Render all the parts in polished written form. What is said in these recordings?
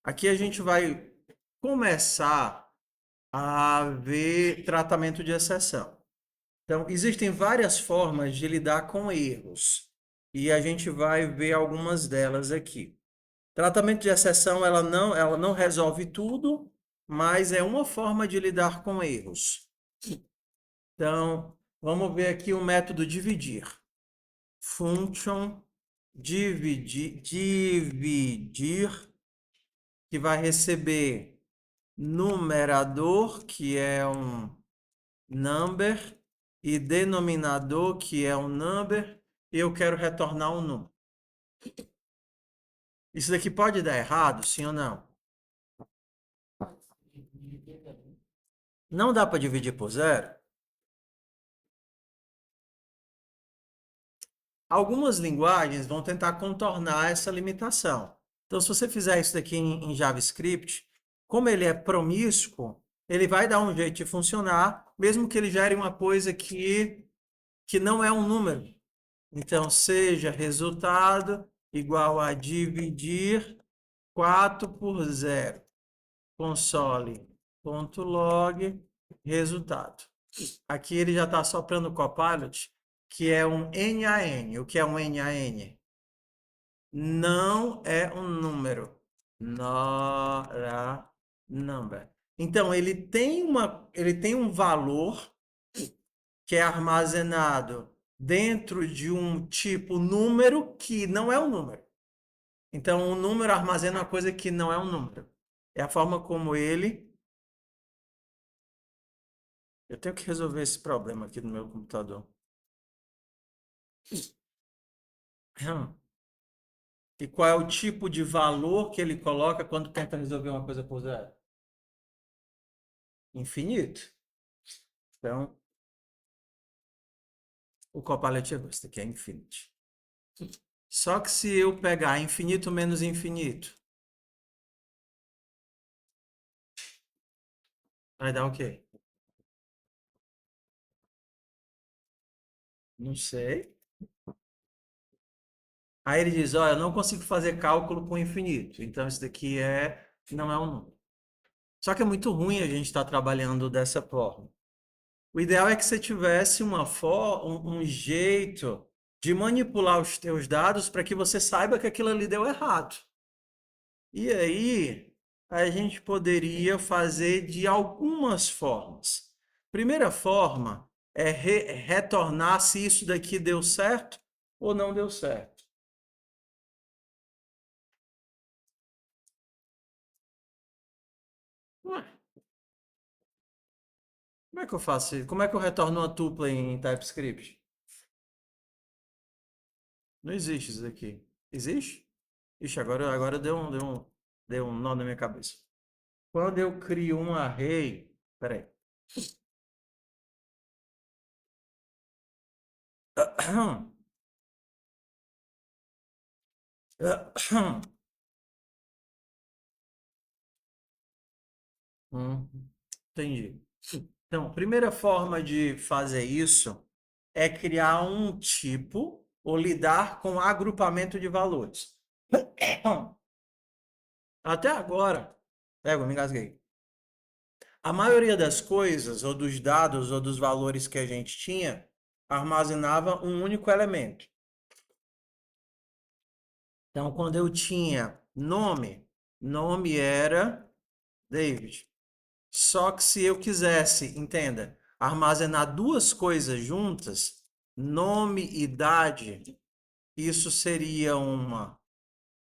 Aqui a gente vai começar a ver tratamento de exceção. Então, existem várias formas de lidar com erros e a gente vai ver algumas delas aqui. Tratamento de exceção, ela não resolve tudo, mas é uma forma de lidar com erros. Então, vamos ver aqui o método dividir. Function dividir, que vai receber numerador, que é um number, e denominador, que é um number, e eu quero retornar um número. Isso daqui pode dar errado, sim ou não? Não dá para dividir por zero? Algumas linguagens vão tentar contornar essa limitação. Então, se você fizer isso daqui em JavaScript, como ele é promíscuo, ele vai dar um jeito de funcionar, mesmo que ele gere uma coisa que não é um número. Então, seja resultado igual a dividir 4 por 0. Console.log resultado. Aqui ele já está soprando o Copilot, que é um NaN. O que é um NaN? Não é um número. Not a number. Então, ele tem um valor que é armazenado dentro de um tipo número que não é um número. Então, o número armazena uma coisa que não é um número. É a forma como ele... Eu tenho que resolver esse problema aqui no meu computador. E qual é o tipo de valor que ele coloca quando tenta resolver uma coisa por zero? Infinito. Então, o Copilot é esse aqui, é infinity. Só que se eu pegar infinito menos infinito, vai dar o quê? Não sei. Aí ele diz, olha, eu não consigo fazer cálculo com infinito. Então, isso daqui não é um número. Só que é muito ruim a gente estar trabalhando dessa forma. O ideal é que você tivesse um jeito de manipular os teus dados para que você saiba que aquilo ali deu errado. E aí, a gente poderia fazer de algumas formas. Primeira forma é retornar se isso daqui deu certo ou não deu certo. Ué, como é que eu faço isso? Como é que eu retorno uma tupla em TypeScript? Não existe isso daqui. Existe? Ixi, agora deu um nó na minha cabeça. Quando eu crio um array, peraí. Entendi. Então, a primeira forma de fazer isso é criar um tipo ou lidar com agrupamento de valores. Até agora, eu me engasguei. A maioria das coisas, ou dos dados, ou dos valores que a gente tinha, armazenava um único elemento. Então, quando eu tinha nome era David. Só que se eu quisesse, entenda, armazenar duas coisas juntas, nome e idade, isso seria uma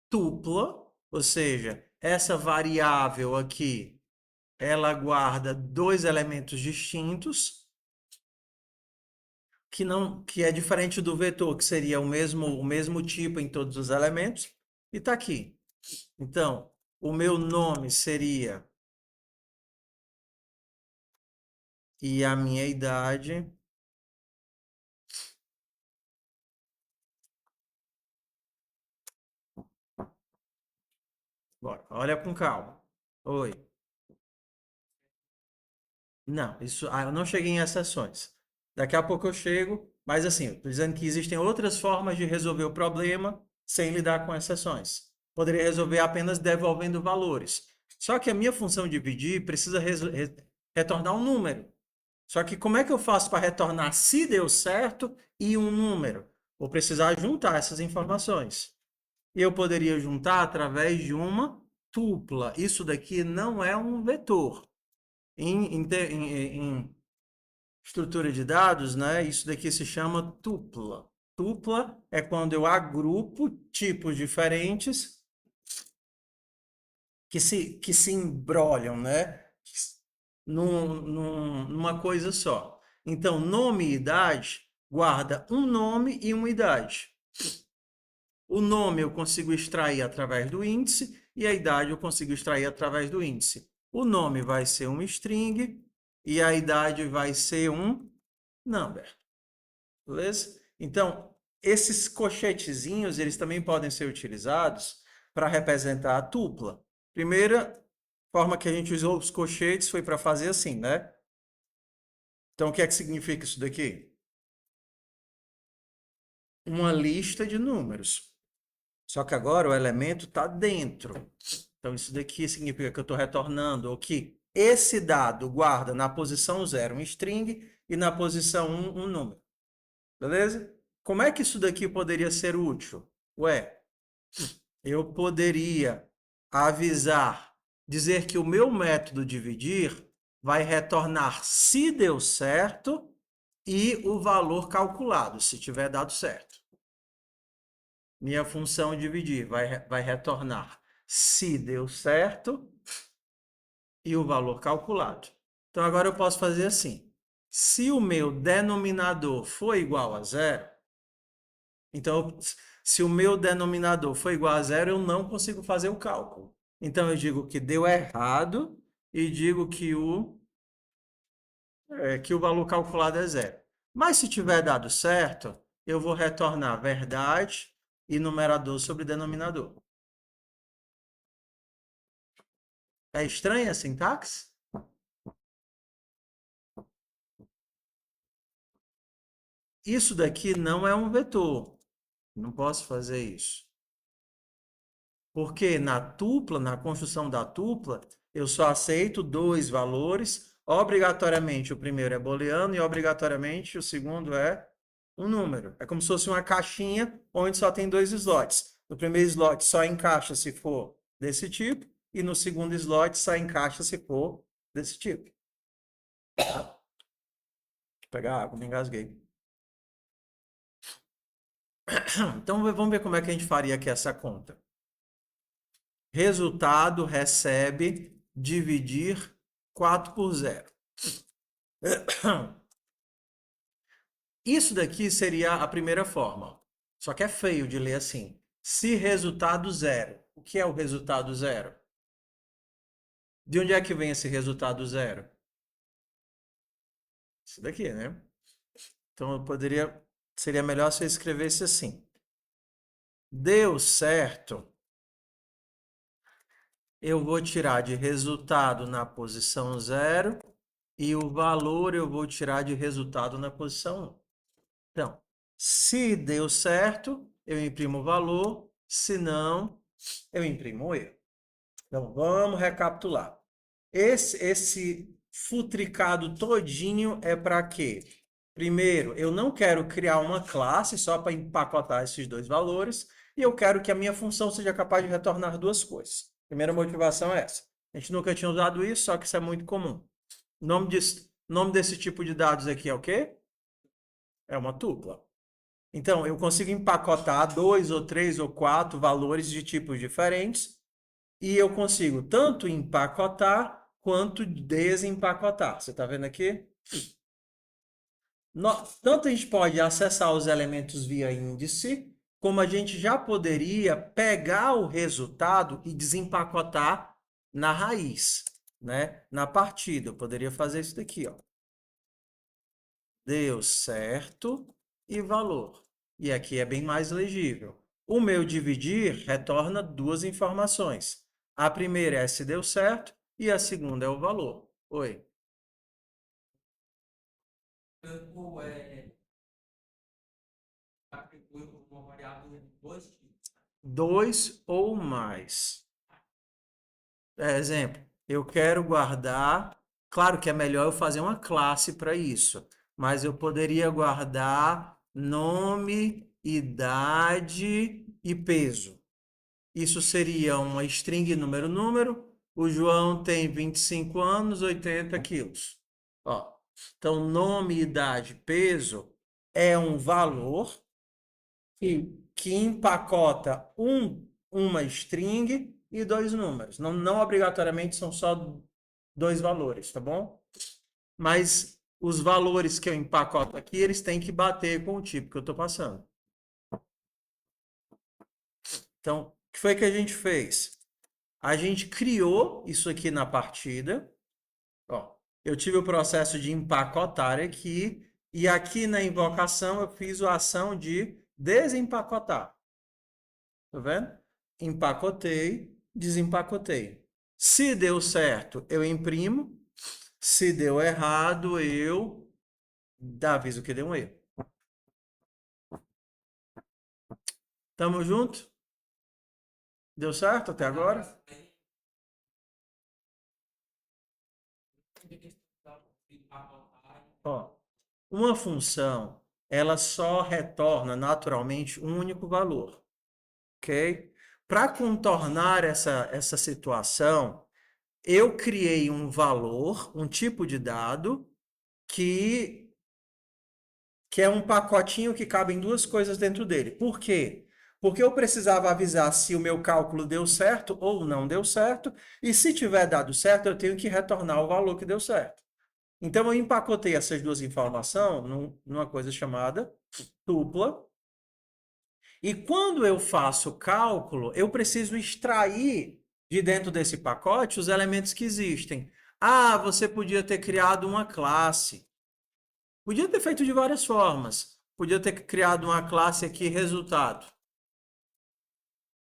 tupla, ou seja, essa variável aqui, ela guarda dois elementos distintos, que é diferente do vetor, que seria o mesmo tipo em todos os elementos, e está aqui. Então, o meu nome seria e a minha idade. Bora, olha com calma. Oi. Não, eu não cheguei em exceções. Daqui a pouco eu chego, mas assim, estou dizendo que existem outras formas de resolver o problema sem lidar com exceções. Poderia resolver apenas devolvendo valores. Só que a minha função dividir precisa retornar um número. Só que como é que eu faço para retornar se deu certo e um número? Vou precisar juntar essas informações. E eu poderia juntar através de uma tupla. Isso daqui não é um vetor. Em estrutura de dados, né, isso daqui se chama tupla. Tupla é quando eu agrupo tipos diferentes que se embrolham, né, numa coisa só. Então, nome e idade guarda um nome e uma idade. O nome eu consigo extrair através do índice e a idade eu consigo extrair através do índice. O nome vai ser um string e a idade vai ser um number. Beleza? Então, esses cochetezinhos, eles também podem ser utilizados para representar a tupla. Primeira forma que a gente usou os cochetes foi para fazer assim, né? Então, o que é que significa isso daqui? Uma lista de números. Só que agora o elemento está dentro. Então, isso daqui significa que eu estou retornando ou que esse dado guarda na posição 0 um string e na posição 1 um número. Beleza? Como é que isso daqui poderia ser útil? Ué, eu poderia avisar, dizer que o meu método dividir vai retornar se deu certo e o valor calculado, se tiver dado certo. Minha função dividir vai retornar se deu certo e o valor calculado. Então agora eu posso fazer assim. Se o meu denominador for igual a zero, então se o meu denominador for igual a zero, eu não consigo fazer o cálculo. Então eu digo que deu errado e digo que o valor calculado é zero. Mas se tiver dado certo, eu vou retornar verdade e numerador sobre denominador. É estranha a sintaxe? Isso daqui não é um vetor. Não posso fazer isso. Porque na tupla, na construção da tupla, eu só aceito dois valores. Obrigatoriamente o primeiro é booleano e obrigatoriamente o segundo é um número. É como se fosse uma caixinha onde só tem dois slots. No primeiro slot só encaixa se for desse tipo, e no segundo slot só encaixa se for desse tipo. Vou pegar água, me engasguei. Então vamos ver como é que a gente faria aqui essa conta. Resultado recebe dividir 4 por 0. Isso daqui seria a primeira forma. Só que é feio de ler assim. Se resultado zero. O que é o resultado zero? De onde é que vem esse resultado zero? Isso daqui, né? Então eu poderia. Seria melhor se eu escrevesse assim. Deu certo. Eu vou tirar de resultado na posição zero e o valor eu vou tirar de resultado na posição 1. Então, se deu certo, eu imprimo o valor, se não, eu imprimo o erro. Então, vamos recapitular. Esse futricado todinho é para quê? Primeiro, eu não quero criar uma classe só para empacotar esses dois valores, e eu quero que a minha função seja capaz de retornar duas coisas. Primeira motivação é essa. A gente nunca tinha usado isso, só que isso é muito comum. Nome desse tipo de dados aqui é o quê? É uma tupla. Então, eu consigo empacotar dois ou três ou quatro valores de tipos diferentes e eu consigo tanto empacotar quanto desempacotar. Você está vendo aqui? Tanto a gente pode acessar os elementos via índice, como a gente já poderia pegar o resultado e desempacotar na raiz, né? Na partida. Eu poderia fazer isso daqui, ó. Deu certo e valor. E aqui é bem mais legível. O meu dividir retorna duas informações. A primeira é se deu certo e a segunda é o valor. Oi. Campo atribui uma variável em dois tipos. 2 ou mais. Exemplo, eu quero guardar. Claro que é melhor eu fazer uma classe para isso, mas eu poderia guardar nome, idade e peso. Isso seria uma string número. O João tem 25 anos, 80 quilos. Ó, então, nome, idade, peso é um valor que empacota uma string e dois números. Não, não obrigatoriamente são só dois valores, tá bom? Mas os valores que eu empacoto aqui, eles têm que bater com o tipo que eu estou passando. Então, o que foi que a gente fez? A gente criou isso aqui na partida. Ó, eu tive o processo de empacotar aqui. E aqui na invocação eu fiz a ação de desempacotar. Tá vendo? Empacotei, desempacotei. Se deu certo, eu imprimo. Se deu errado, eu aviso que deu um erro. Tamo junto? Deu certo até agora? Ó, uma função, ela só retorna naturalmente um único valor, ok? Para contornar essa situação, eu criei um valor, um tipo de dado, que, que é um pacotinho que cabem duas coisas dentro dele. Por quê? Porque eu precisava avisar se o meu cálculo deu certo ou não deu certo, e se tiver dado certo, eu tenho que retornar o valor que deu certo. Então, eu empacotei essas duas informações numa coisa chamada tupla. E quando eu faço o cálculo, eu preciso extrair de dentro desse pacote os elementos que existem. Ah, você podia ter criado uma classe. Podia ter feito de várias formas. Podia ter criado uma classe aqui, resultado.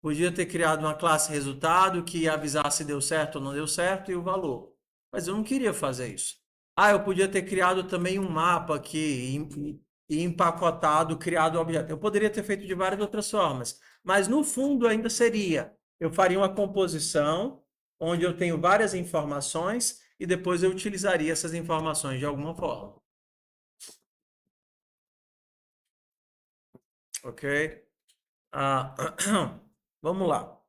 Podia ter criado uma classe resultado que avisasse se deu certo ou não deu certo e o valor. Mas eu não queria fazer isso. Ah, eu podia ter criado também um mapa aqui e empacotado, criado o objeto. Eu poderia ter feito de várias outras formas, mas no fundo ainda seria. Eu faria uma composição onde eu tenho várias informações e depois eu utilizaria essas informações de alguma forma. Ok? Ah, vamos lá.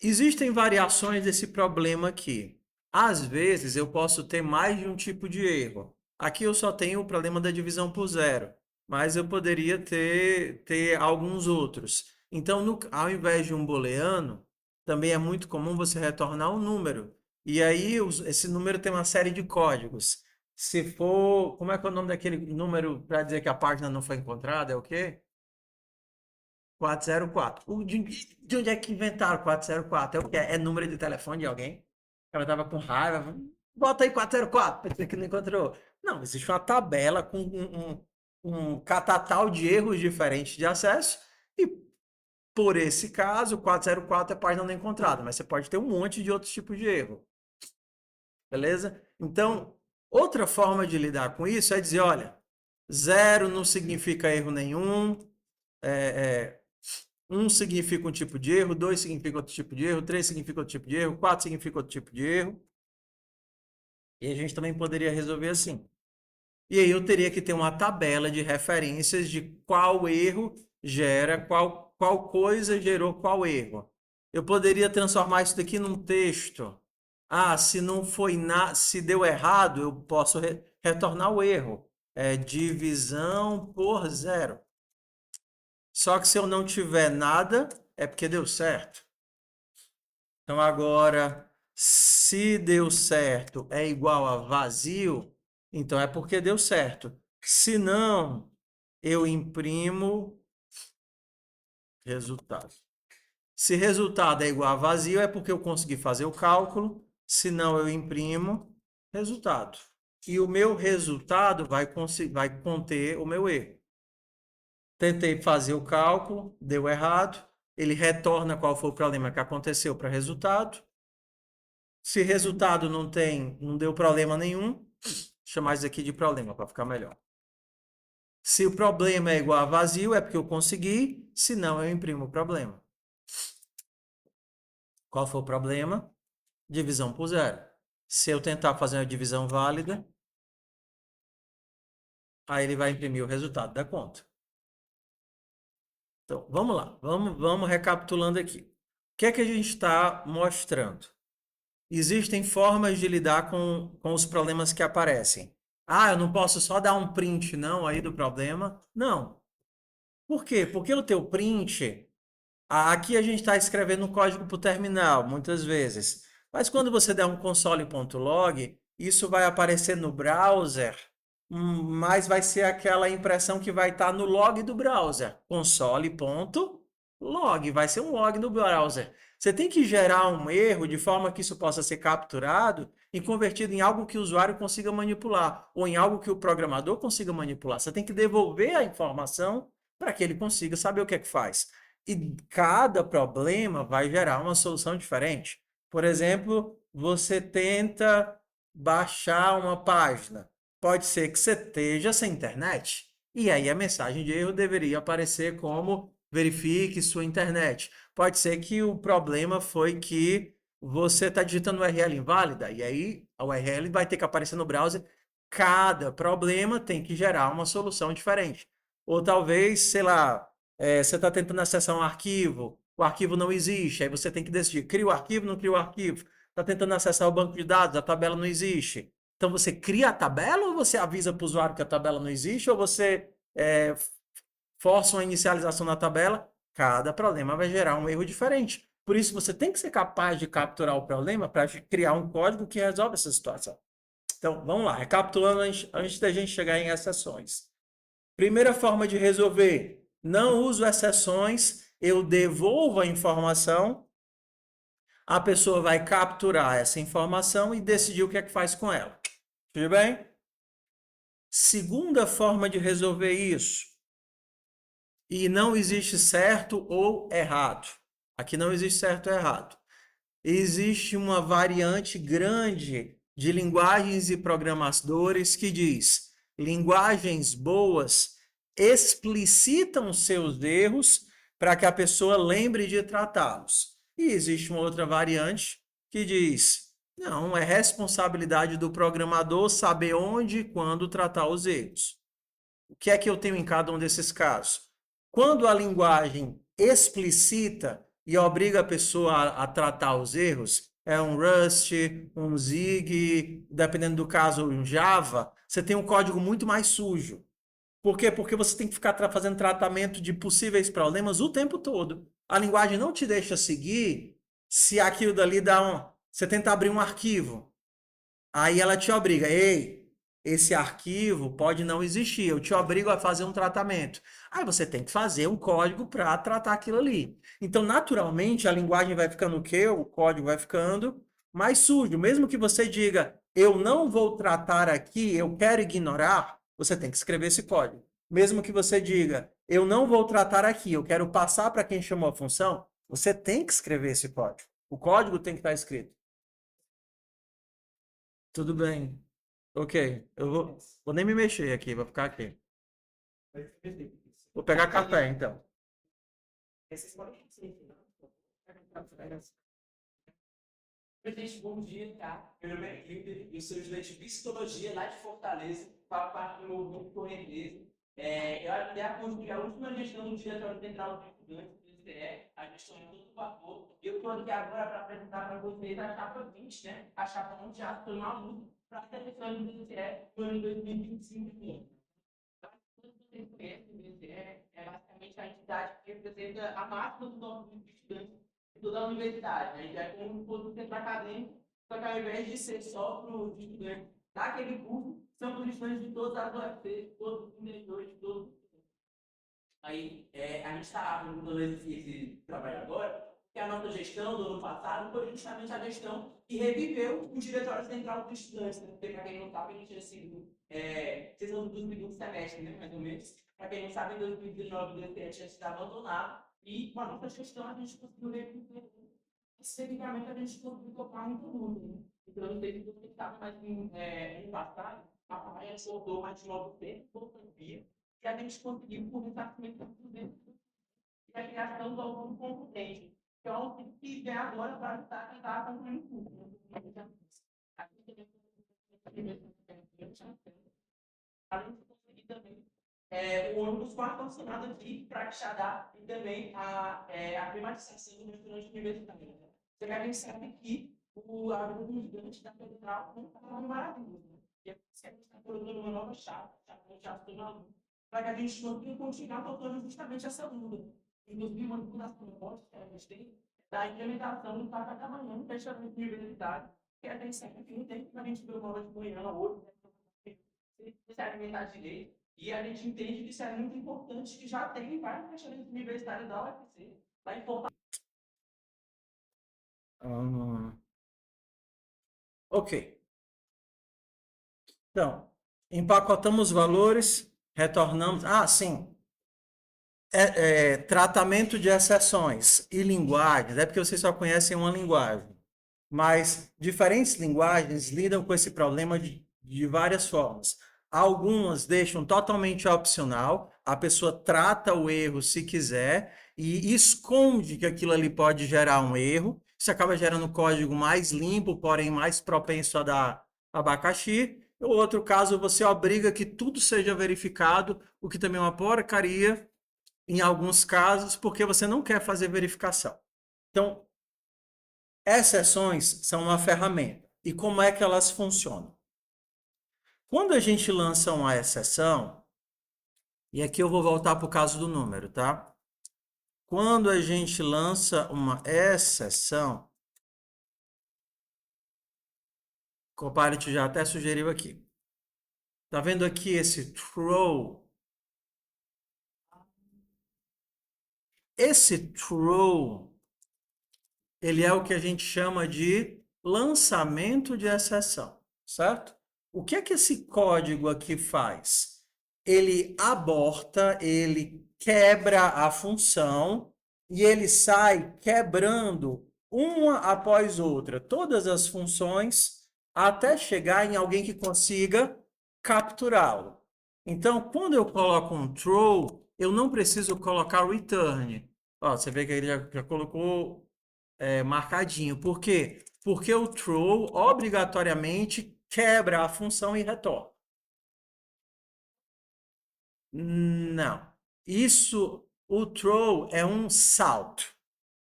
Existem variações desse problema aqui. Às vezes eu posso ter mais de um tipo de erro. Aqui eu só tenho o problema da divisão por zero, mas eu poderia ter alguns outros. Então, ao invés de um booleano, também é muito comum você retornar um número. E aí esse número tem uma série de códigos. Se for, como é que é o nome daquele número para dizer que a página não foi encontrada? É o quê? 404. De onde é que inventaram 404? É o quê? É número de telefone de alguém? Ela tava com raiva. Bota aí 404 para dizer que não encontrou. Não, existe uma tabela com um catatal de erros diferentes de acesso e, por esse caso, 404 é página não encontrada, mas você pode ter um monte de outros tipos de erro. Beleza? Então, outra forma de lidar com isso é dizer, olha, zero não significa erro nenhum, é, um significa um tipo de erro, dois significa outro tipo de erro, três significa outro tipo de erro, quatro significa outro tipo de erro. E a gente também poderia resolver assim. E aí eu teria que ter uma tabela de referências de qual erro gera, qual coisa gerou qual erro. Eu poderia transformar isso daqui num texto. Ah, se não foi se deu errado, eu posso retornar o erro. É divisão por zero. Só que se eu não tiver nada, é porque deu certo. Então agora, se deu certo é igual a vazio, então é porque deu certo. Se não, eu imprimo resultado. Se resultado é igual a vazio, é porque eu consegui fazer o cálculo. Se não, eu imprimo resultado. E o meu resultado vai conter o meu erro. Tentei fazer o cálculo, deu errado. Ele retorna qual foi o problema que aconteceu para resultado. Se resultado não deu problema nenhum, chamar isso aqui de problema para ficar melhor. Se o problema é igual a vazio, é porque eu consegui, se não, eu imprimo o problema. Qual foi o problema? Divisão por zero. Se eu tentar fazer uma divisão válida, aí ele vai imprimir o resultado da conta. Então, vamos lá. Vamos recapitulando aqui. O que é que a gente está mostrando? Existem formas de lidar com os problemas que aparecem. Ah, eu não posso só dar um print, não, aí do problema. Não. Por quê? Porque o teu print, aqui a gente está escrevendo um código para o terminal, muitas vezes. Mas quando você der um console.log, isso vai aparecer no browser, mas vai ser aquela impressão que vai estar no log do browser. Console.log, vai ser um log no browser. Você tem que gerar um erro de forma que isso possa ser capturado e convertido em algo que o usuário consiga manipular, ou em algo que o programador consiga manipular. Você tem que devolver a informação para que ele consiga saber o que é que faz. E cada problema vai gerar uma solução diferente. Por exemplo, você tenta baixar uma página. Pode ser que você esteja sem internet. E aí a mensagem de erro deveria aparecer como verifique sua internet. Pode ser que o problema foi que você está digitando URL inválida. E aí a URL vai ter que aparecer no browser. Cada problema tem que gerar uma solução diferente. Ou talvez, sei lá, você está tentando acessar um arquivo, o arquivo não existe, aí você tem que decidir, cria o arquivo, não cria o arquivo. Está tentando acessar o banco de dados, a tabela não existe. Então você cria a tabela ou você avisa para o usuário que a tabela não existe ou você força uma inicialização na tabela? Cada problema vai gerar um erro diferente. Por isso você tem que ser capaz de capturar o problema para criar um código que resolve essa situação. Então vamos lá, recapitulando antes da gente chegar em exceções. Primeira forma de resolver: não uso exceções, eu devolvo a informação, a pessoa vai capturar essa informação e decidir o que é que faz com ela. Tudo bem? Segunda forma de resolver isso, e não existe certo ou errado. Aqui não existe certo ou errado. Existe uma variante grande de linguagens e programadores que diz: linguagens boas explicitam seus erros para que a pessoa lembre de tratá-los. E existe uma outra variante que diz: não, é responsabilidade do programador saber onde e quando tratar os erros. O que é que eu tenho em cada um desses casos? Quando a linguagem explicita e obriga a pessoa a tratar os erros, é um Rust, um Zig, dependendo do caso, um Java, você tem um código muito mais sujo. Por quê? Porque você tem que ficar fazendo tratamento de possíveis problemas o tempo todo. A linguagem não te deixa seguir se aquilo dali dá um. Você tenta abrir um arquivo. Aí ela te obriga, ei, esse arquivo pode não existir, eu te obrigo a fazer um tratamento. Aí você tem que fazer um código para tratar aquilo ali. Então, naturalmente, a linguagem vai ficando o quê? O código vai ficando mais sujo. Mesmo que você diga, eu não vou tratar aqui, eu quero ignorar, você tem que escrever esse código. Mesmo que você diga, eu não vou tratar aqui, eu quero passar para quem chamou a função, você tem que escrever esse código. O código tem que estar escrito. Tudo bem. Ok, vou nem me mexer aqui, vou ficar aqui. Vou pegar café, então. Presidente, bom dia, tá? Meu nome é Hilder, eu sou estudante de psicologia lá de Fortaleza, faço parte do movimento correnteza. Eu ajudei a construir a última gestão do Diretório Central dos Estudantes do DCE, a gestão em todo o vapor. Eu estou aqui agora para apresentar para vocês a chapa 20, né? A chapa onde já foi uma luta para a seleção do DCE no ano 2025. Vocês conhecem o DCE, é basicamente a entidade que representa a máxima dos nossos estudantes de toda a universidade. A gente é como se fosse um centro acadêmico, só que ao invés de ser só para os estudantes daquele curso, são para os estudantes de todas as UFCs, de todos os diretores, de todos os. Aí, a gente está perguntando esse trabalho agora, que a nossa gestão do ano passado foi justamente a gestão que reviveu o Diretório Central dos Estudantes, né? Porque, para quem não sabe, ele tinha sido sessão do segundo semestre, né? Mais ou menos. Para quem não sabe, em 2019, 2017 tinha sido abandonado, e com a nossa gestão a gente conseguiu reviver. Especificamente, a gente conseguiu tocar muito mundo, né? Então, eu não sei se você estava mais no passado, a Papai soltou mais de 900 fotografias que a gente conseguiu por ressarcimento do dentro e a criação do aluno competente. Então, tem que ver agora para ajudar quem está acompanhando tudo. Além de conseguir também o ônibus quarto-funcionado aqui para Quixadá e também a privatização do restaurante universitário. Você vai pensar que a vida do gigante da federal não está maravilhoso. Né? E é por isso que a gente está colocando uma nova chave do maluco, para que a gente consiga continuar tocando justamente essa luta. Inclusive, uma das propostas que a gente tem da implementação do café da manhã no fechamento universitário, que é pensar que não tem que a gente ver uma hora de manhã, hoje, se alimentar direito. E a gente entende que isso é muito importante, que já tem vários fechamentos universitários da UFC, vai informar. Ok. Então, empacotamos valores, retornamos. Ah, sim. Tratamento de exceções e linguagens. É porque vocês só conhecem uma linguagem. Mas diferentes linguagens lidam com esse problema de várias formas. Algumas deixam totalmente opcional, a pessoa trata o erro se quiser e esconde que aquilo ali pode gerar um erro. Isso acaba gerando um código mais limpo, porém mais propenso a dar abacaxi. O outro caso, você obriga que tudo seja verificado, o que também é uma porcaria em alguns casos, porque você não quer fazer verificação. Então, exceções são uma ferramenta. E como é que elas funcionam? Quando a gente lança uma exceção, e aqui eu vou voltar para o caso do número, tá? Quando a gente lança uma exceção, Copilot já até sugeriu aqui. Tá vendo aqui esse throw? Esse throw, ele é o que a gente chama de lançamento de exceção, certo? O que é que esse código aqui faz? Ele aborta, ele quebra a função e ele sai quebrando uma após outra todas as funções até chegar em alguém que consiga capturá-lo. Então, quando eu coloco um throw, eu não preciso colocar return. Ó, você vê que ele já colocou marcadinho. Por quê? Porque o throw obrigatoriamente quebra a função e retorna. Não. Isso, o throw é um salto.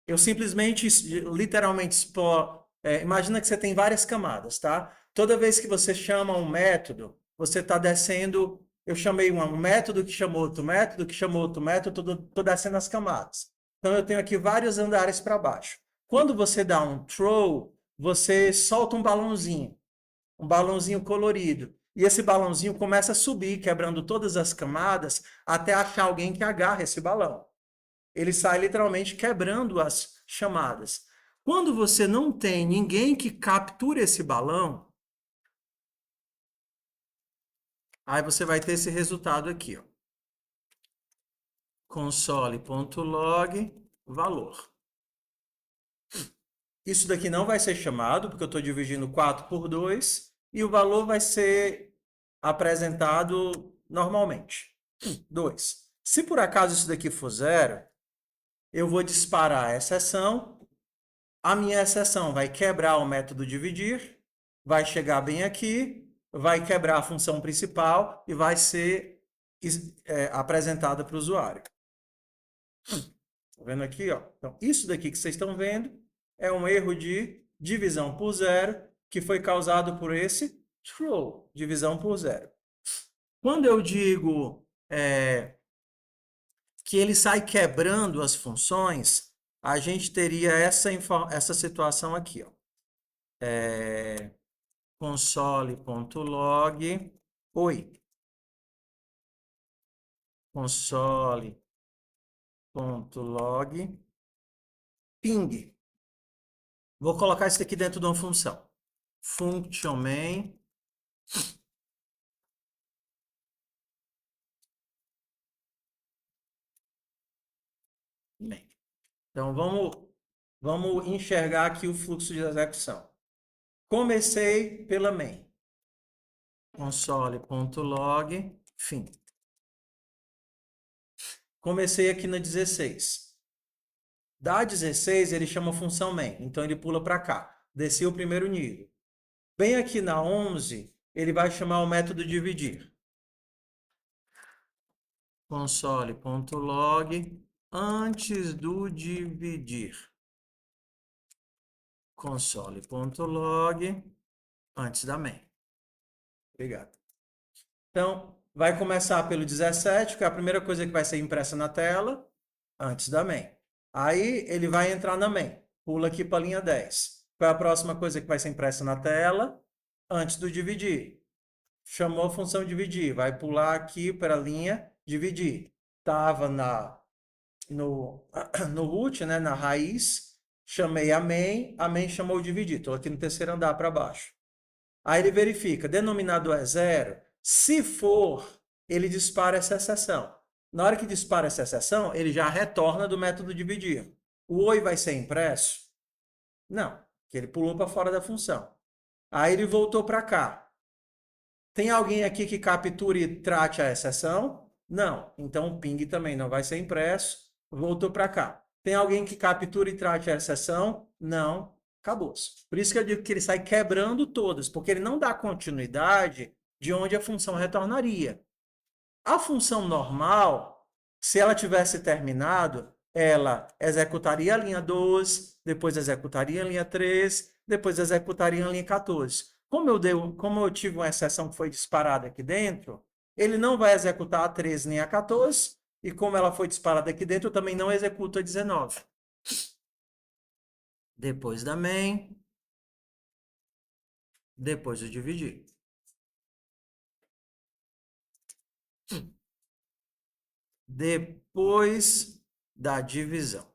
Eu simplesmente, literalmente, imagina que você tem várias camadas, tá? Toda vez que você chama um método, você está descendo. Eu chamei um método que chamou outro método, que chamou outro método, estou descendo as camadas. Então, eu tenho aqui vários andares para baixo. Quando você dá um throw, você solta um balãozinho colorido. E esse balãozinho começa a subir, quebrando todas as camadas, até achar alguém que agarre esse balão. Ele sai literalmente quebrando as chamadas. Quando você não tem ninguém que capture esse balão, aí você vai ter esse resultado aqui, ó. Console.log valor. Isso daqui não vai ser chamado, porque eu estou dividindo 4 por 2, e o valor vai ser apresentado normalmente. 2. Se por acaso isso daqui for 0, eu vou disparar a exceção. A minha exceção vai quebrar o método dividir, vai chegar bem aqui, vai quebrar a função principal e vai ser apresentada para o usuário. Tá vendo aqui, ó? Então, isso daqui que vocês estão vendo é um erro de divisão por zero que foi causado por esse throw, divisão por zero. Quando eu digo que ele sai quebrando as funções, a gente teria essa situação aqui, ó. Console.log, oi, console.log, ping. Vou colocar isso aqui dentro de uma função. Function main. Main. Então, vamos enxergar aqui o fluxo de execução. Comecei pela main. Console.log, fim. Comecei aqui na 16. Da 16, ele chama função main, então ele pula para cá. Desci o primeiro nível. Bem aqui na 11, ele vai chamar o método dividir. Console.log antes do dividir. Console.log antes da main. Obrigado. Então, vai começar pelo 17, que é a primeira coisa que vai ser impressa na tela, antes da main. Aí ele vai entrar na main. Pula aqui para a linha 10. Qual é a próxima coisa que vai ser impressa na tela? Antes do dividir. Chamou a função dividir. Vai pular aqui para a linha dividir. Estava no root, né, na raiz. Chamei a main chamou o dividir. Estou aqui no terceiro andar para baixo. Aí ele verifica, denominador é zero. Se for, ele dispara essa exceção. Na hora que dispara essa exceção, ele já retorna do método dividir. O oi vai ser impresso? Não, porque ele pulou para fora da função. Aí ele voltou para cá. Tem alguém aqui que capture e trate a exceção? Não. Então o ping também não vai ser impresso. Voltou para cá. Tem alguém que capture e trate a exceção? Não. Acabou-se. Por isso que eu digo que ele sai quebrando todas, porque ele não dá continuidade de onde a função retornaria. A função normal, se ela tivesse terminado, ela executaria a linha 12, depois executaria a linha 13, depois executaria a linha 14. Como eu tive uma exceção que foi disparada aqui dentro, ele não vai executar a 13 nem a 14, e como ela foi disparada aqui dentro, eu também não executo a 19. Depois da main, depois eu dividir. Depois da divisão.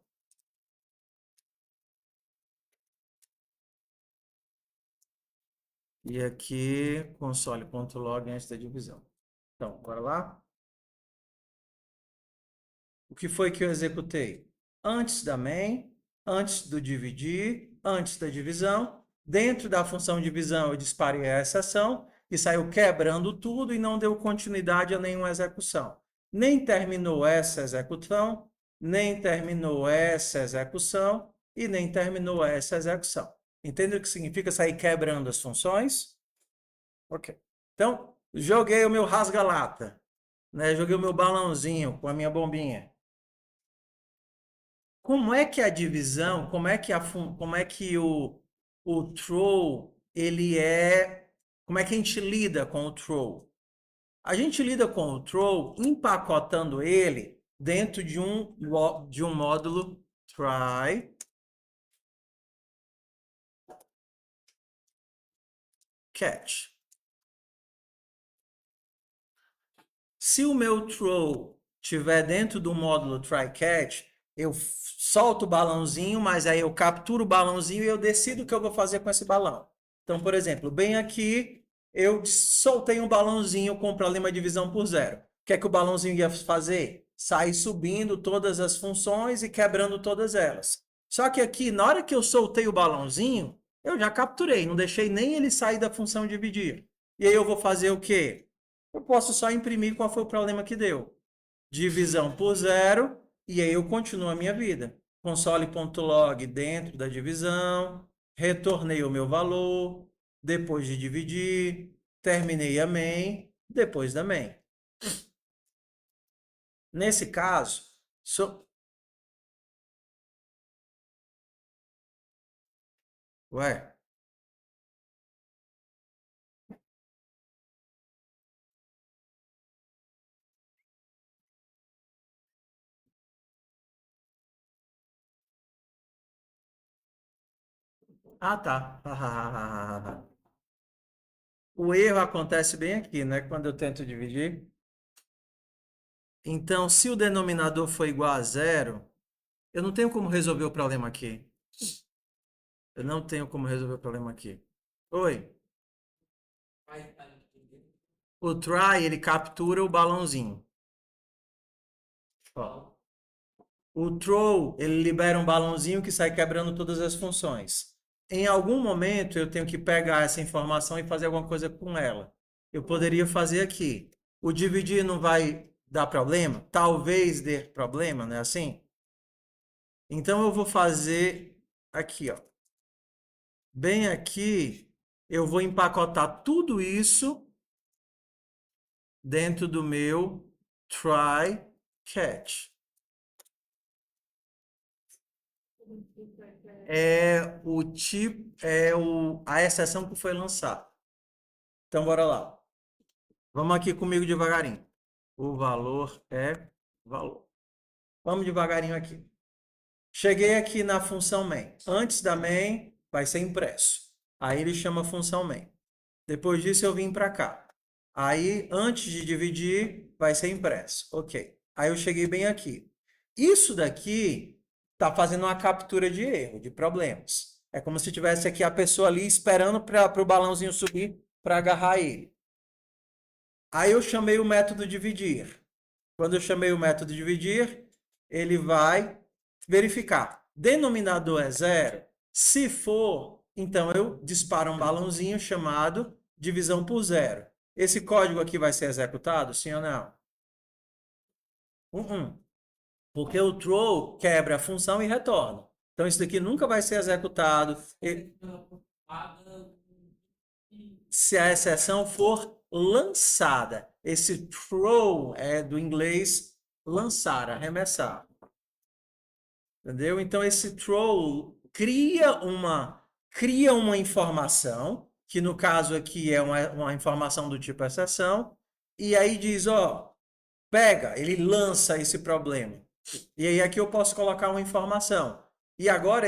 E aqui, console.log antes da divisão. Então, bora lá? O que foi que eu executei? Antes da main, antes do dividir, antes da divisão. Dentro da função divisão, eu disparei a exceção, que saiu quebrando tudo e não deu continuidade a nenhuma execução. Nem terminou essa execução, nem terminou essa execução e nem terminou essa execução. Entende o que significa sair quebrando as funções? Ok. Então, joguei o meu rasga-lata, né? Joguei o meu balãozinho com a minha bombinha. Como é que a divisão, como é que o throw, ele é, como é que a gente lida com o throw? A gente lida com o throw empacotando ele dentro de um módulo try catch. Se o meu throw estiver dentro do módulo try catch, eu solto o balãozinho, mas aí eu capturo o balãozinho e eu decido o que eu vou fazer com esse balão. Então, por exemplo, bem aqui, eu soltei um balãozinho com problema de divisão por zero. O que é que o balãozinho ia fazer? Sair subindo todas as funções e quebrando todas elas. Só que aqui, na hora que eu soltei o balãozinho, eu já capturei, não deixei nem ele sair da função dividir. E aí eu vou fazer o quê? Eu posso só imprimir qual foi o problema que deu. Divisão por zero, e aí eu continuo a minha vida. Console.log dentro da divisão, retornei o meu valor, depois de dividir, terminei a main, depois da main. Nesse caso, Ué? Ah, tá. O erro acontece bem aqui, né? Quando eu tento dividir. Então, se o denominador for igual a zero, eu não tenho como resolver o problema aqui. Eu não tenho como resolver o problema aqui. Oi. O try, ele captura o balãozinho. Ó. O throw, ele libera um balãozinho que sai quebrando todas as funções. Em algum momento, eu tenho que pegar essa informação e fazer alguma coisa com ela. Eu poderia fazer aqui. O dividir não vai dar problema? Talvez dê problema, não é assim? Então eu vou fazer aqui, ó. Bem aqui, eu vou empacotar tudo isso dentro do meu try catch. É o tipo, a exceção que foi lançada. Então bora lá. Vamos aqui comigo devagarinho. O valor é valor. Vamos devagarinho aqui. Cheguei aqui na função main. Antes da main vai ser impresso. Aí ele chama função main. Depois disso eu vim para cá. Aí antes de dividir vai ser impresso. OK. Aí eu cheguei bem aqui. Isso daqui está fazendo uma captura de erro, de problemas. É como se tivesse aqui a pessoa ali esperando para o balãozinho subir para agarrar ele. Aí eu chamei o método dividir. Quando eu chamei o método dividir, ele vai verificar. Denominador é zero. Se for, então eu disparo um balãozinho chamado divisão por zero. Esse código aqui vai ser executado, sim ou não? Porque o throw quebra a função e retorna. Então isso daqui nunca vai ser executado se a exceção for lançada. Esse throw é do inglês lançar, arremessar. Entendeu? Então esse throw cria uma informação, que no caso aqui é uma informação do tipo exceção, e aí diz, ó, pega, ele lança esse problema. E aí aqui eu posso colocar uma informação. E agora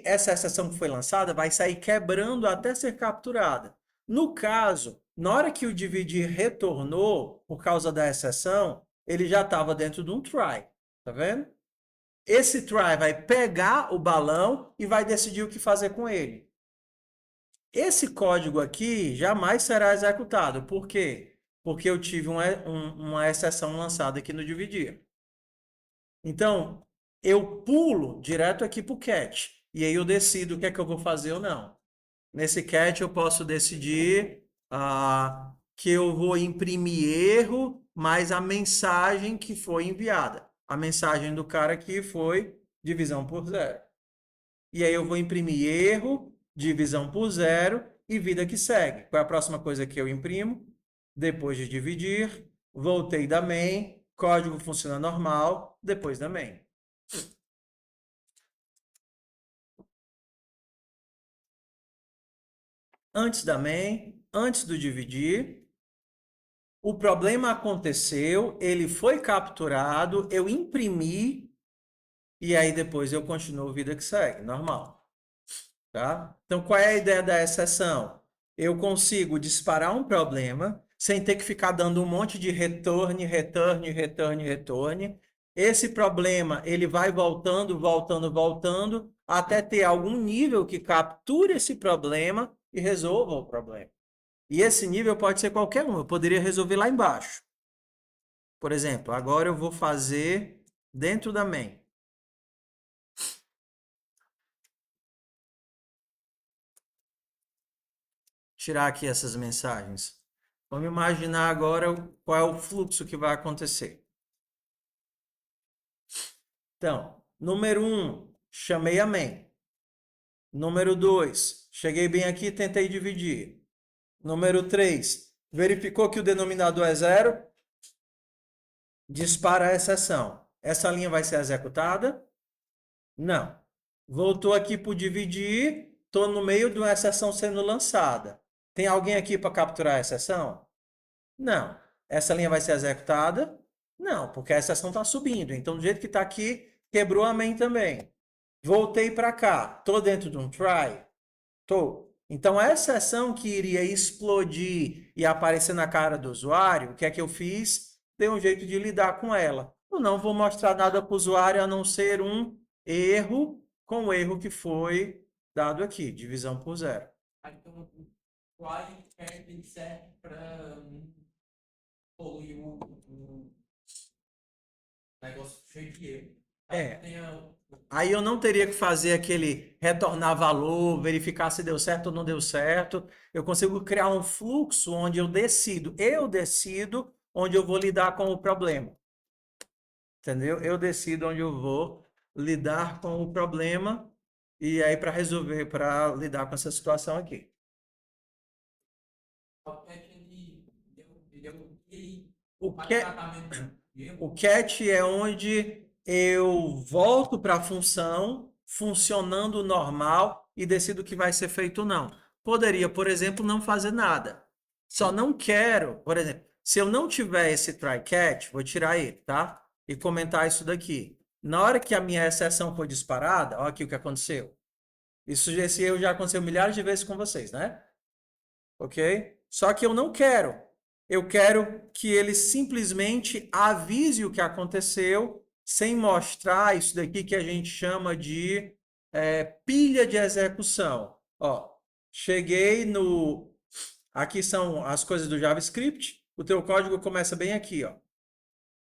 essa exceção que foi lançada vai sair quebrando até ser capturada. No caso, na hora que o dividir retornou por causa da exceção, ele já estava dentro de um try. Tá vendo? Esse try vai pegar o balão e vai decidir o que fazer com ele. Esse código aqui jamais será executado. Por quê? Porque eu tive uma exceção lançada aqui no dividir. Então, eu pulo direto aqui para o catch. E aí eu decido o que é que eu vou fazer ou não. Nesse catch eu posso decidir que eu vou imprimir erro, mais a mensagem que foi enviada. A mensagem do cara aqui foi divisão por zero. E aí eu vou imprimir erro, divisão por zero e vida que segue. Qual é a próxima coisa que eu imprimo? Depois de dividir, voltei da main, código funciona normal, depois da main. Antes da main, antes do dividir, o problema aconteceu, ele foi capturado, eu imprimi e aí depois eu continuo a vida que segue, normal. Tá? Então, qual é a ideia da exceção? Eu consigo disparar um problema sem ter que ficar dando um monte de return, return, return, return. Esse problema ele vai voltando, voltando, voltando, até ter algum nível que capture esse problema e resolva o problema. E esse nível pode ser qualquer um. Eu poderia resolver lá embaixo. Por exemplo, agora eu vou fazer dentro da main. Tirar aqui essas mensagens. Vamos imaginar agora qual é o fluxo que vai acontecer. Então, número 1, chamei a main. Número 2, cheguei bem aqui e tentei dividir. Número 3, verificou que o denominador é zero, dispara a exceção. Essa linha vai ser executada? Não. Voltou aqui para o dividir, estou no meio de uma exceção sendo lançada. Tem alguém aqui para capturar a exceção? Não. Essa linha vai ser executada? Não, porque a exceção está subindo. Então, do jeito que está aqui, quebrou a main também. Voltei para cá. Estou dentro de um try? Estou. Então, a exceção que iria explodir e aparecer na cara do usuário, o que é que eu fiz? Dei um jeito de lidar com ela. Eu não vou mostrar nada para o usuário a não ser um erro com o erro que foi dado aqui, divisão por zero. Então, o código que serve para poluir o negócio cheio de erro. Aí eu não teria que fazer aquele retornar valor, verificar se deu certo ou não deu certo. Eu consigo criar um fluxo onde eu decido onde eu vou lidar com o problema. Entendeu? Eu decido onde eu vou lidar com o problema e aí para resolver, para lidar com essa situação aqui. O catch é onde eu volto para a função funcionando normal e decido o que vai ser feito ou não. Poderia, por exemplo, não fazer nada. Só não quero, por exemplo, se eu não tiver esse try catch, vou tirar ele, tá? E comentar isso daqui. Na hora que a minha exceção foi disparada, olha aqui o que aconteceu. Esse erro já aconteceu milhares de vezes com vocês, né? Ok? Só que eu não quero. Eu quero que ele simplesmente avise o que aconteceu sem mostrar isso daqui que a gente chama de pilha de execução. Ó, cheguei no... Aqui são as coisas do JavaScript. O teu código começa bem aqui, ó.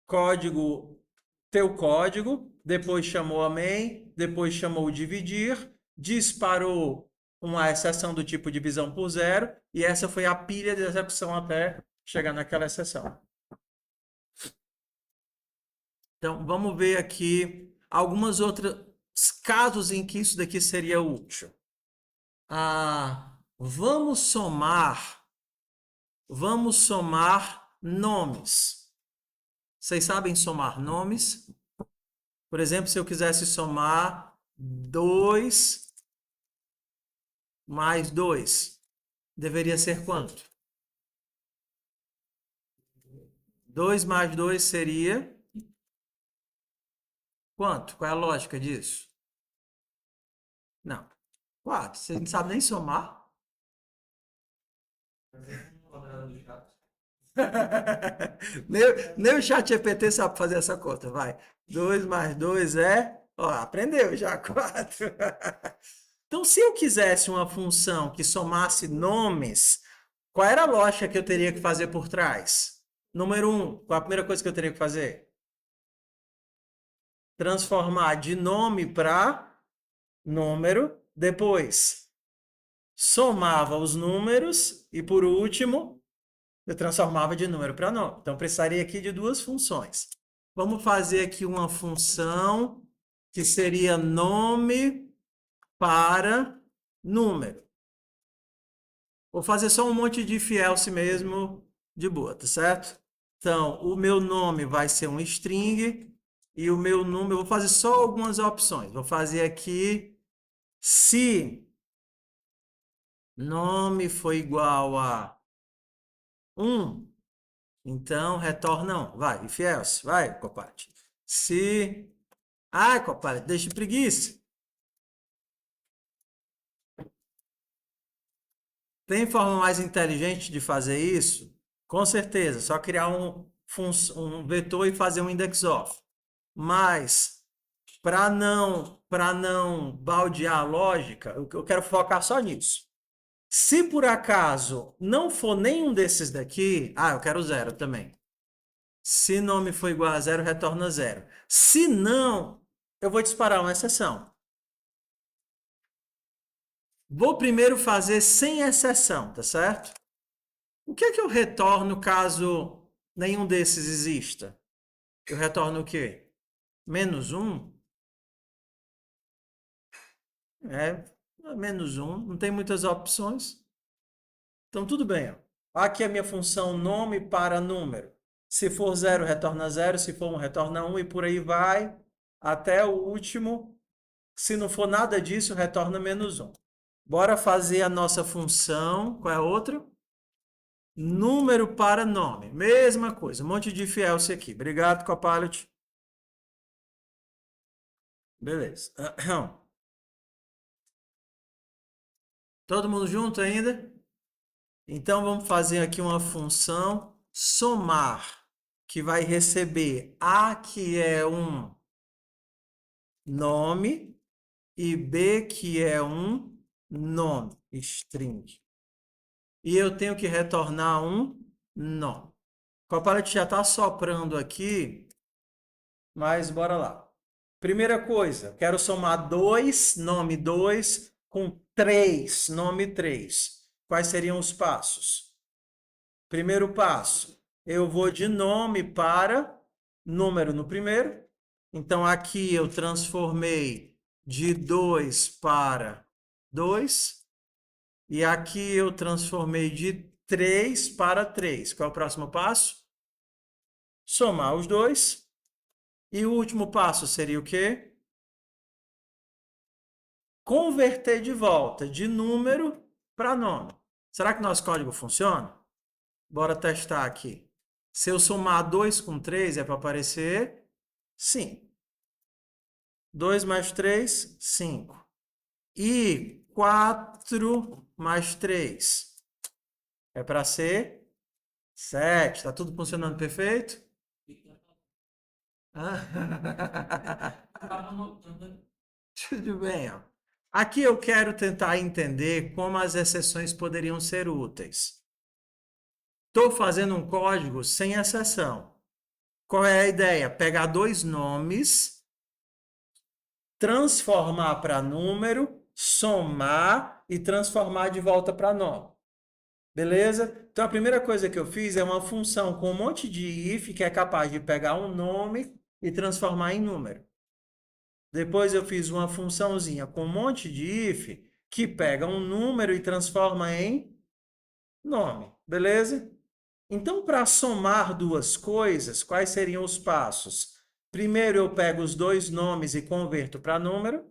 Código, teu código, depois chamou a main, depois chamou o dividir, disparou uma exceção do tipo divisão por zero, e essa foi a pilha de execução até chegar naquela exceção. Então, vamos ver aqui algumas outras casos em que isso daqui seria útil. Vamos somar nomes. Vocês sabem somar nomes? Por exemplo, se eu quisesse somar 2 mais 2, deveria ser quanto? 2 mais 2 seria quanto? Qual é a lógica disso? Não. 4. Você não sabe nem somar? nem o chat GPT sabe fazer essa conta, vai. 2 mais 2 é... Ó, aprendeu já, 4. Então, se eu quisesse uma função que somasse nomes, qual era a lógica que eu teria que fazer por trás? Número 1, qual a primeira coisa que eu teria que fazer? Transformar de nome para número. Depois, somava os números. E, por último, eu transformava de número para nome. Então, precisaria aqui de duas funções. Vamos fazer aqui uma função que seria nome para número. Vou fazer só um monte de if else mesmo, de boa, tá certo? Então, o meu nome vai ser um string e o meu número, eu vou fazer só algumas opções. Vou fazer aqui se nome for igual a 1, então retorna 1. Vai, if else, vai, Copilot. Se... Ai, Copilot, deixa de preguiça. Tem forma mais inteligente de fazer isso? Com certeza, só criar um vetor e fazer um index of. Mas, para não baldear a lógica, eu quero focar só nisso. Se por acaso não for nenhum desses daqui, eu quero 0 também. Se nome for igual a 0, retorna 0. Se não, eu vou disparar uma exceção. Vou primeiro fazer sem exceção, tá certo? O que é que eu retorno caso nenhum desses exista? Eu retorno o quê? Menos 1? Menos 1. Não tem muitas opções. Então, tudo bem. Ó. Aqui é a minha função nome para número. Se for 0, retorna 0. Se for 1, retorna 1. E por aí vai até o último. Se não for nada disso, retorna menos 1. Bora fazer a nossa função. Qual é a outra? Número para nome. Mesma coisa. Um monte de if else aqui. Obrigado, Copilot. Beleza. Todo mundo junto ainda? Então, vamos fazer aqui uma função somar, que vai receber A, que é um nome, e B, que é um nome, string. E eu tenho que retornar um nome. O Copilot já está soprando aqui, mas bora lá. Primeira coisa, quero somar 2, nome 2, com 3, nome 3. Quais seriam os passos? Primeiro passo, eu vou de nome para número no primeiro, Então, aqui eu transformei de 2 para 2. E aqui eu transformei de 3 para 3. Qual é o próximo passo? Somar os dois. E o último passo seria o quê? Converter de volta de número para nome. Será que nosso código funciona? Bora testar aqui. Se eu somar 2 com 3, é para aparecer? Sim. 2 mais 3, 5. E 4 mais 3 é para ser 7. Está tudo funcionando perfeito? Tudo bem, ó. Aqui eu quero tentar entender como as exceções poderiam ser úteis. Estou fazendo um código sem exceção. Qual é a ideia? Pegar dois nomes, transformar para número, somar e transformar de volta para nome. Beleza? Então a primeira coisa que eu fiz é uma função com um monte de if que é capaz de pegar um nome e transformar em número. Depois eu fiz uma funçãozinha com um monte de if que pega um número e transforma em nome. Beleza? Então, para somar duas coisas, quais seriam os passos? Primeiro eu pego os dois nomes e converto para número.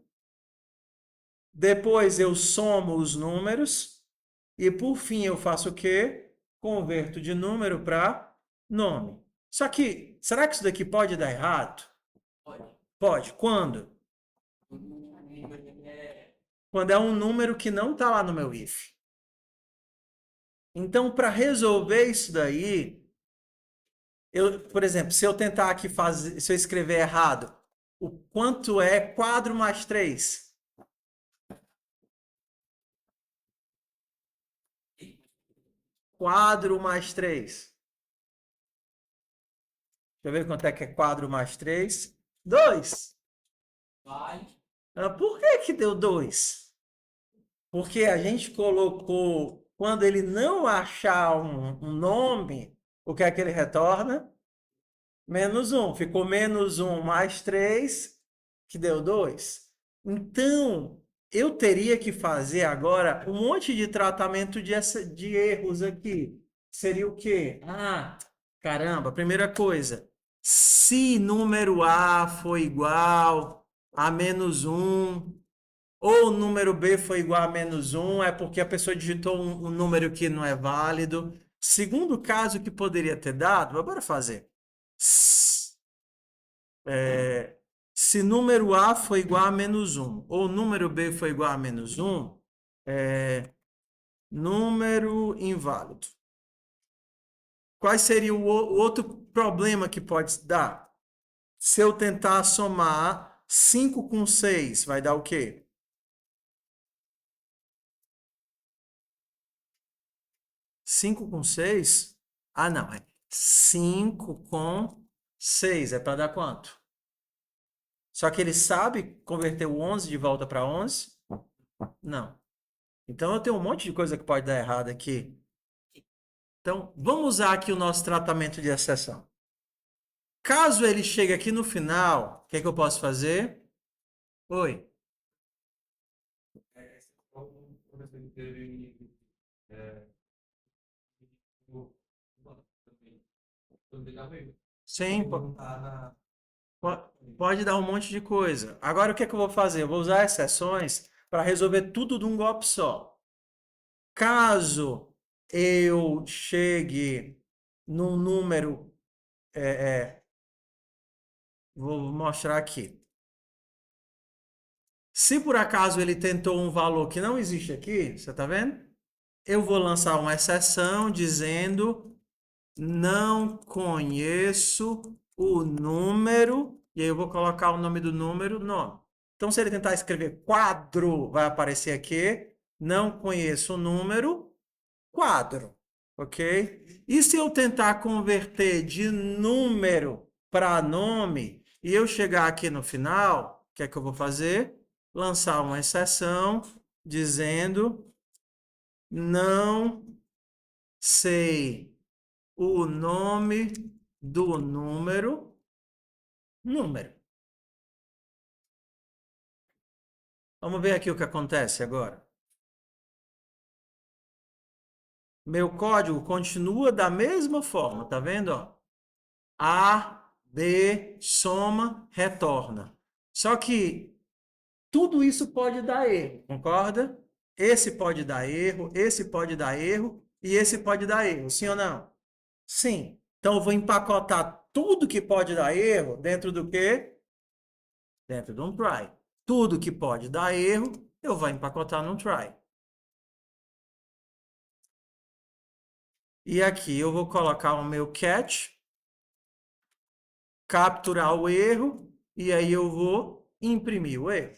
Depois eu somo os números. E por fim eu faço o quê? Converto de número para nome. Só que, será que isso daqui pode dar errado? Pode. Pode. Quando? Quando é um número que não está lá no meu if. Então, para resolver isso daí, por exemplo, se eu tentar aqui fazer, se eu escrever errado, o quanto é quadro mais 3? Quadro mais 3. Deixa eu ver quanto é que é quadro mais 3. 2. Vai. Por que deu 2? Porque a gente colocou, quando ele não achar um nome, o que é que ele retorna? -1. Ficou -1 mais 3, que deu 2. Então, eu teria que fazer agora um monte de tratamento de erros aqui. Seria o quê? Caramba, primeira coisa. Se número A foi igual a -1, ou o número B foi igual a -1, é porque a pessoa digitou um número que não é válido. Segundo caso que poderia ter dado, bora fazer. Se número A foi igual a -1, ou número B foi igual a -1, número inválido. Qual seria o outro problema que pode dar? Se eu tentar somar 5 com 6, vai dar o quê? 5 com 6? Não, é 5 com 6. É para dar quanto? Só que ele sabe converter o 11 de volta para 11? Não. Então eu tenho um monte de coisa que pode dar errado aqui. Então, vamos usar aqui o nosso tratamento de exceção. Caso ele chegue aqui no final, o que é que eu posso fazer? Oi. Sim, pode dar um monte de coisa. Agora, o que é que eu vou fazer? Eu vou usar exceções para resolver tudo de um golpe só. Caso eu chegue num número, vou mostrar aqui. Se por acaso ele tentou um valor que não existe aqui, você está vendo? Eu vou lançar uma exceção dizendo não conheço o número, e aí eu vou colocar o nome do número, nome. Então, se ele tentar escrever quadro, vai aparecer aqui, não conheço o número, quadro, ok? E se eu tentar converter de número para nome, e eu chegar aqui no final, o que é que eu vou fazer? Lançar uma exceção dizendo não sei o nome do número. Vamos ver aqui o que acontece agora. Meu código continua da mesma forma, tá vendo? Ó? A, B, soma, retorna. Só que tudo isso pode dar erro, concorda? Esse pode dar erro, esse pode dar erro e esse pode dar erro, sim ou não? Sim. Então eu vou empacotar tudo que pode dar erro dentro do quê? Dentro de um try. Tudo que pode dar erro, eu vou empacotar num try. E aqui eu vou colocar o meu catch, capturar o erro, e aí eu vou imprimir o erro.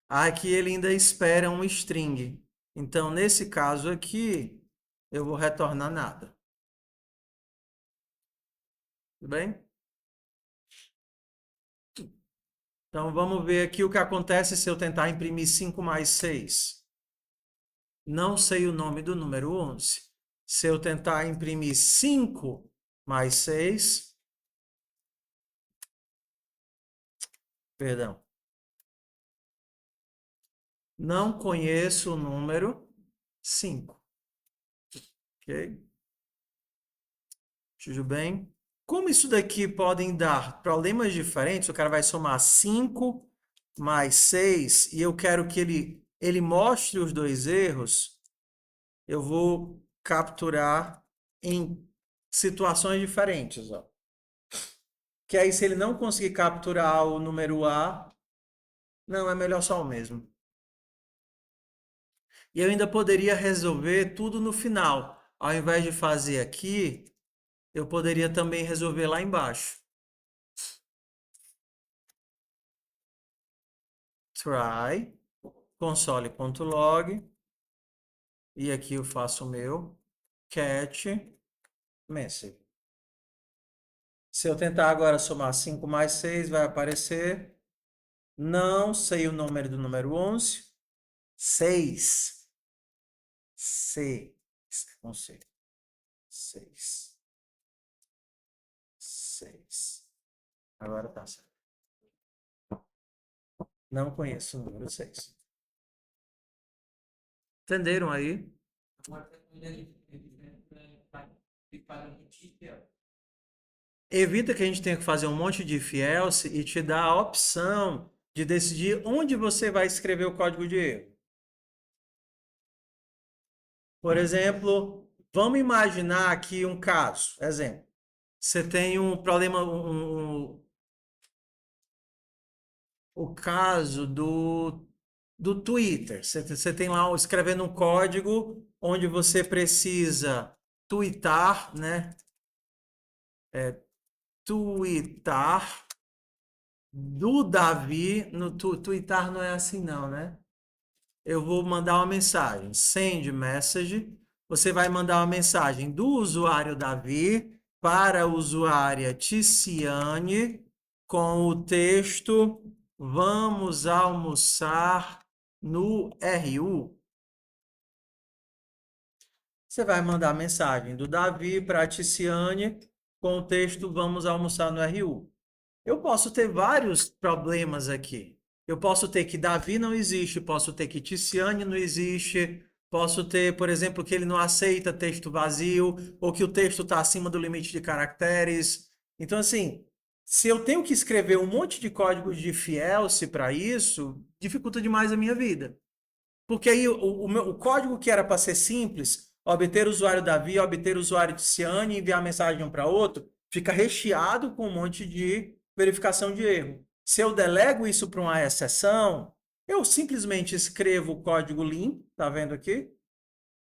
Aqui ele ainda espera um string. Então, nesse caso aqui, eu vou retornar nada. Tudo bem? Então, vamos ver aqui o que acontece se eu tentar imprimir 5 mais 6. Não sei o nome do número 11. Se eu tentar imprimir 5 mais 6, perdão, não conheço o número 5. Ok? Tudo bem? Como isso daqui podem dar problemas diferentes, o cara vai somar 5 mais 6 e eu quero que ele mostre os dois erros, eu vou capturar em situações diferentes. Ó. Que aí, se ele não conseguir capturar o número A, não, é melhor só o mesmo. E eu ainda poderia resolver tudo no final. Ao invés de fazer aqui, eu poderia também resolver lá embaixo. Try, console.log, e aqui eu faço o meu catch message. Se eu tentar agora somar 5 mais 6, vai aparecer. Não sei o número do número 11. 6. C. Com C. 6. 6. Agora tá certo. Não conheço o número 6. Entenderam aí? Evita que a gente tenha que fazer um monte de if else e te dá a opção de decidir onde você vai escrever o código de erro. Por exemplo, vamos imaginar aqui um caso. Exemplo. Você tem um problema, o caso do Twitter. Você tem lá escrevendo um código onde você precisa twittar, né? Twittar do Davi. No twittar não é assim não, né? Eu vou mandar uma mensagem, send message. Você vai mandar uma mensagem do usuário Davi para a usuária Ticiane com o texto vamos almoçar no RU. Você vai mandar a mensagem do Davi para a Ticiane com o texto vamos almoçar no RU. Eu posso ter vários problemas aqui. Eu posso ter que Davi não existe, posso ter que Ticiane não existe, posso ter, por exemplo, que ele não aceita texto vazio, ou que o texto está acima do limite de caracteres. Então, assim, se eu tenho que escrever um monte de códigos de if else para isso, dificulta demais a minha vida. Porque aí o código que era para ser simples, obter o usuário Davi, obter o usuário Ticiane e enviar mensagem um para outro, fica recheado com um monte de verificação de erro. Se eu delego isso para uma exceção, eu simplesmente escrevo o código limpo, tá vendo aqui?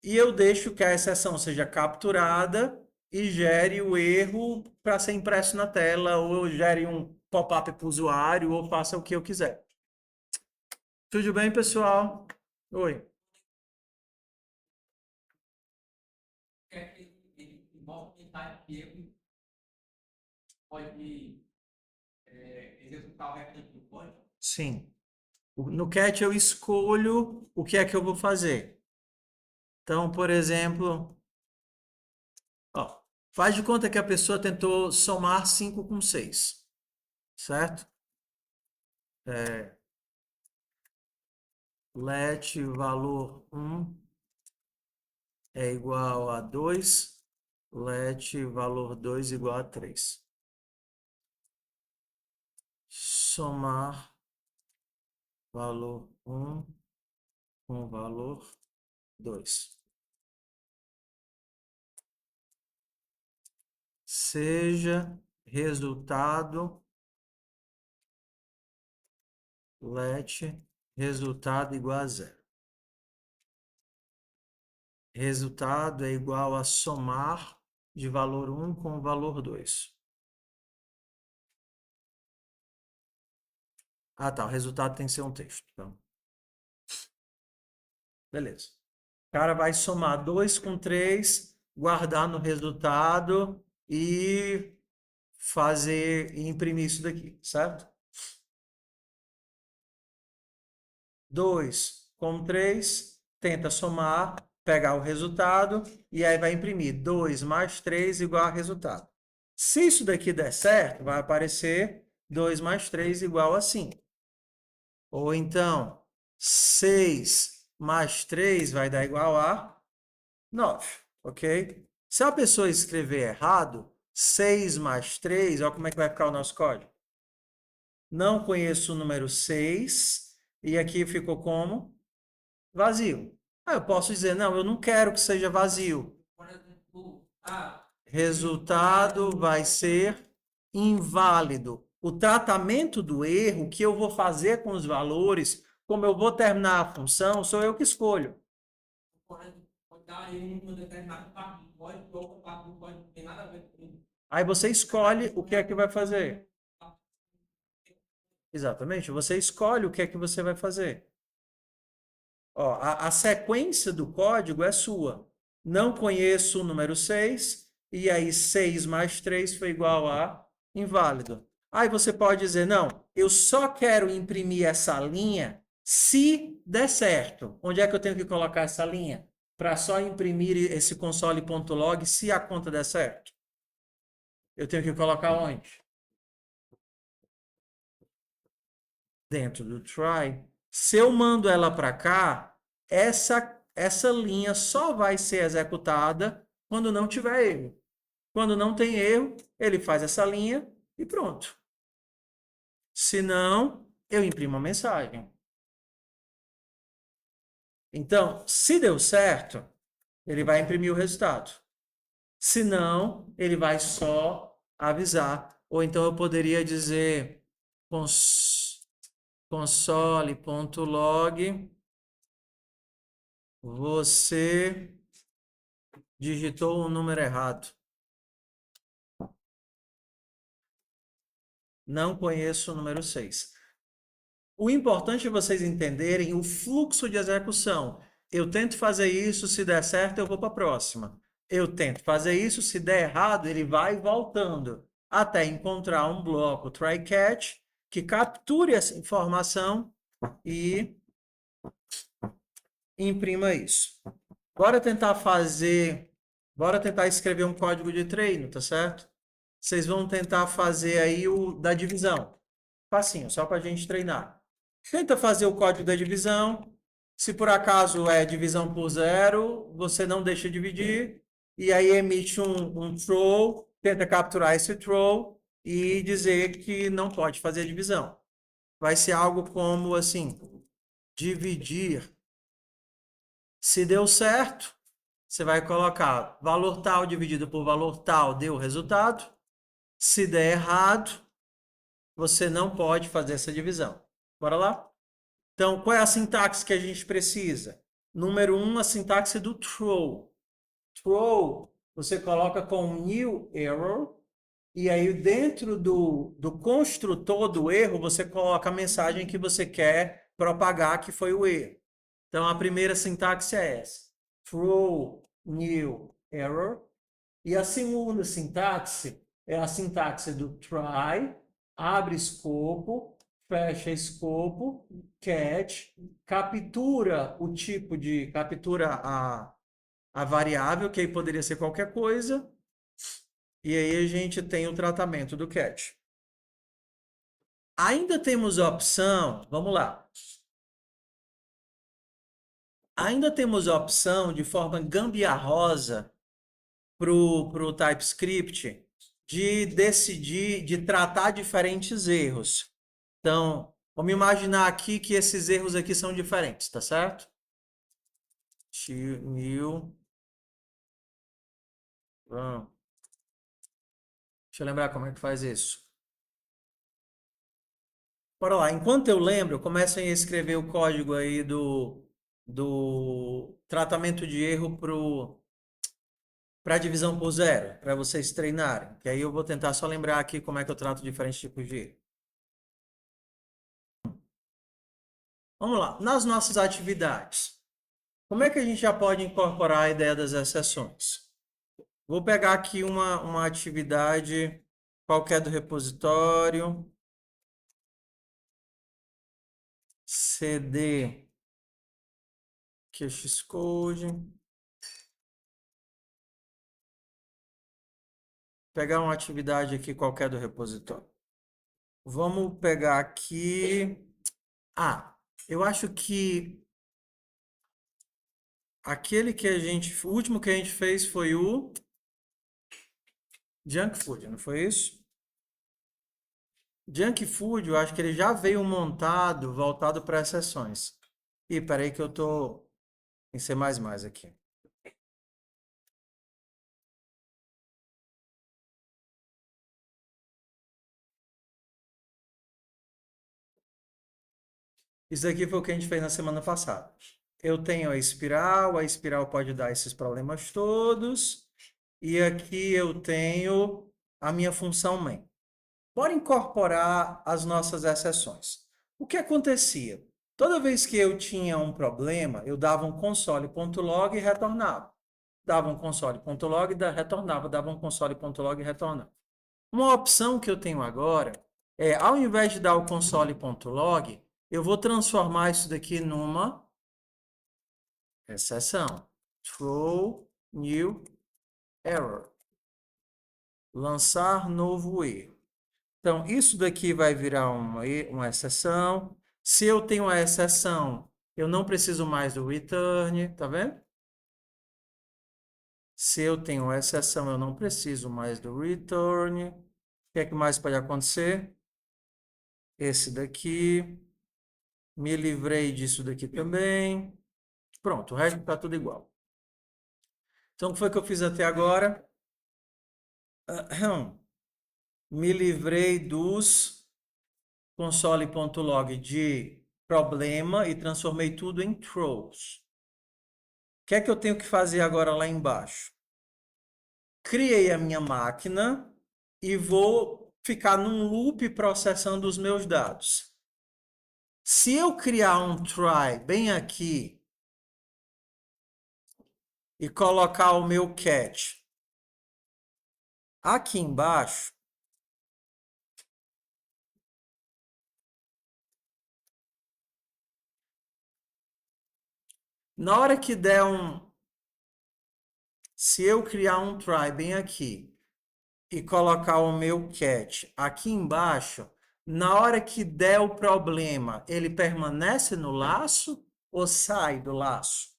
E eu deixo que a exceção seja capturada e gere o erro para ser impresso na tela, ou eu gere um pop-up para o usuário, ou faça o que eu quiser. Tudo bem, pessoal? Oi. Ele movimentar ele pode executar o resto do código. Sim. No cat eu escolho o que é que eu vou fazer. Então, por exemplo, ó, Faz de conta que a pessoa tentou somar 5 com 6, certo? Let valor 1 é igual a 2, let valor 2 igual a 3. Somar valor 1 com valor 2. Seja resultado, let resultado igual a 0. Resultado é igual a somar de valor 1 com valor 2. Ah, tá. O resultado tem que ser um texto. Então, beleza. O cara vai somar 2 com 3, guardar no resultado e imprimir isso daqui, certo? 2 com 3, tenta somar, pegar o resultado e aí vai imprimir 2 mais 3 igual a resultado. Se isso daqui der certo, vai aparecer 2 mais 3 igual a 5. Ou então, 6 mais 3 vai dar igual a 9, ok? Se a pessoa escrever errado, 6 mais 3, olha como é que vai ficar o nosso código. Não conheço o número 6, e aqui ficou como? Vazio. Eu posso dizer, não, eu não quero que seja vazio. Por exemplo, Resultado vai ser inválido. O tratamento do erro que eu vou fazer com os valores, como eu vou terminar a função, sou eu que escolho. pode dar em um determinado parte do código, outra parte do código não tem nada a ver com isso. Aí você escolhe o que é que vai fazer. Exatamente, você escolhe o que é que você vai fazer. Ó, a sequência do código é sua. Não conheço o número 6, e aí 6 mais 3 foi igual a inválido. Aí você pode dizer, não, eu só quero imprimir essa linha se der certo. Onde é que eu tenho que colocar essa linha? Para só imprimir esse console.log se a conta der certo. Eu tenho que colocar onde? Dentro do try. Se eu mando ela para cá, essa linha só vai ser executada quando não tiver erro. Quando não tem erro, ele faz essa linha e pronto. Se não, eu imprimo a mensagem. Então, se deu certo, ele vai imprimir o resultado. Se não, ele vai só avisar. Ou então eu poderia dizer console.log, você digitou o número errado. Não conheço o número 6. O importante é vocês entenderem o fluxo de execução. Eu tento fazer isso, se der certo, eu vou para a próxima. Eu tento fazer isso, se der errado, ele vai voltando até encontrar um bloco try-catch que capture essa informação e imprima isso. Bora tentar escrever um código de treino, tá certo? Vocês vão tentar fazer aí o da divisão. Facinho, só para a gente treinar. Tenta fazer o código da divisão. Se por acaso é divisão por zero, você não deixa dividir. E aí emite um throw, tenta capturar esse throw e dizer que não pode fazer divisão. Vai ser algo como assim, dividir. Se deu certo, você vai colocar valor tal dividido por valor tal, deu o resultado. Se der errado, você não pode fazer essa divisão. Bora lá? Então, qual é a sintaxe que a gente precisa? Número 1, a sintaxe do throw. Throw, você coloca com new error, e aí dentro do construtor do erro, você coloca a mensagem que você quer propagar, que foi o erro. Então, a primeira sintaxe é essa. Throw new error. E a segunda sintaxe é a sintaxe do try, abre escopo, fecha escopo, catch, captura o tipo de, captura a variável, que aí poderia ser qualquer coisa, E aí a gente tem o tratamento do catch. Ainda temos a opção, vamos lá. Ainda temos a opção de forma gambiarrosa para o TypeScript de decidir, de tratar diferentes erros. Então, vamos imaginar aqui que esses erros aqui são diferentes, tá certo? New. Deixa eu lembrar como é que faz isso. Bora lá. Enquanto eu lembro, comecem a escrever o código aí do tratamento de erro para divisão por zero, para vocês treinarem. Que aí eu vou tentar só lembrar aqui como é que eu trato diferentes tipos de erro. Vamos lá. Nas nossas atividades, como é que a gente já pode incorporar a ideia das exceções? Vou pegar aqui uma atividade qualquer do repositório. CD QXCode. Pegar uma atividade aqui qualquer do repositório. Vamos pegar aqui. Eu acho que o último que a gente fez foi o Junk Food, não foi isso? Junk Food, eu acho que ele já veio montado, voltado para exceções. Ih, peraí que eu tô em C++ aqui. Isso aqui foi o que a gente fez na semana passada. Eu tenho a espiral pode dar esses problemas todos, e aqui eu tenho a minha função main. Bora incorporar as nossas exceções. O que acontecia? Toda vez que eu tinha um problema, eu dava um console.log e retornava. Dava um console.log e retornava, dava um console.log e retornava. Uma opção que eu tenho agora é, ao invés de dar o console.log, eu vou transformar isso daqui numa exceção. Throw new error. Lançar novo erro. Então, isso daqui vai virar uma exceção. Se eu tenho uma exceção, eu não preciso mais do return, tá vendo? Se eu tenho uma exceção, eu não preciso mais do return. O que é que mais pode acontecer? Esse daqui. Me livrei disso daqui também. Pronto, o resto está tudo igual. Então, o que foi que eu fiz até agora? Me livrei dos console.log de problema e transformei tudo em throws. O que é que eu tenho que fazer agora lá embaixo? Criei a minha máquina e vou ficar num loop processando os meus dados. Se eu criar um try bem aqui e colocar o meu catch aqui embaixo, na hora que der se eu criar um try bem aqui e colocar o meu catch aqui embaixo, na hora que der o problema, ele permanece no laço ou sai do laço?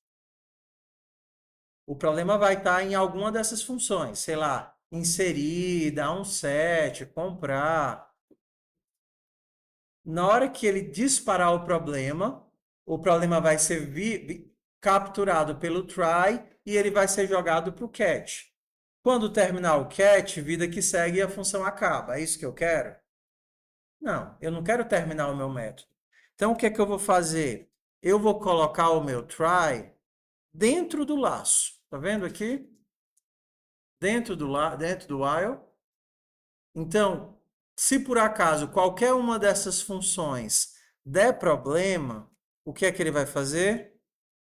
O problema vai estar em alguma dessas funções, sei lá, inserir, dar um set, comprar. Na hora que ele disparar o problema vai ser capturado pelo try e ele vai ser jogado para o catch. Quando terminar o catch, vida que segue, a função acaba. É isso que eu quero? Não, eu não quero terminar o meu método. Então, o que é que eu vou fazer? Eu vou colocar o meu try dentro do laço. Tá vendo aqui? Dentro do while. Então, se por acaso qualquer uma dessas funções der problema, o que é que ele vai fazer?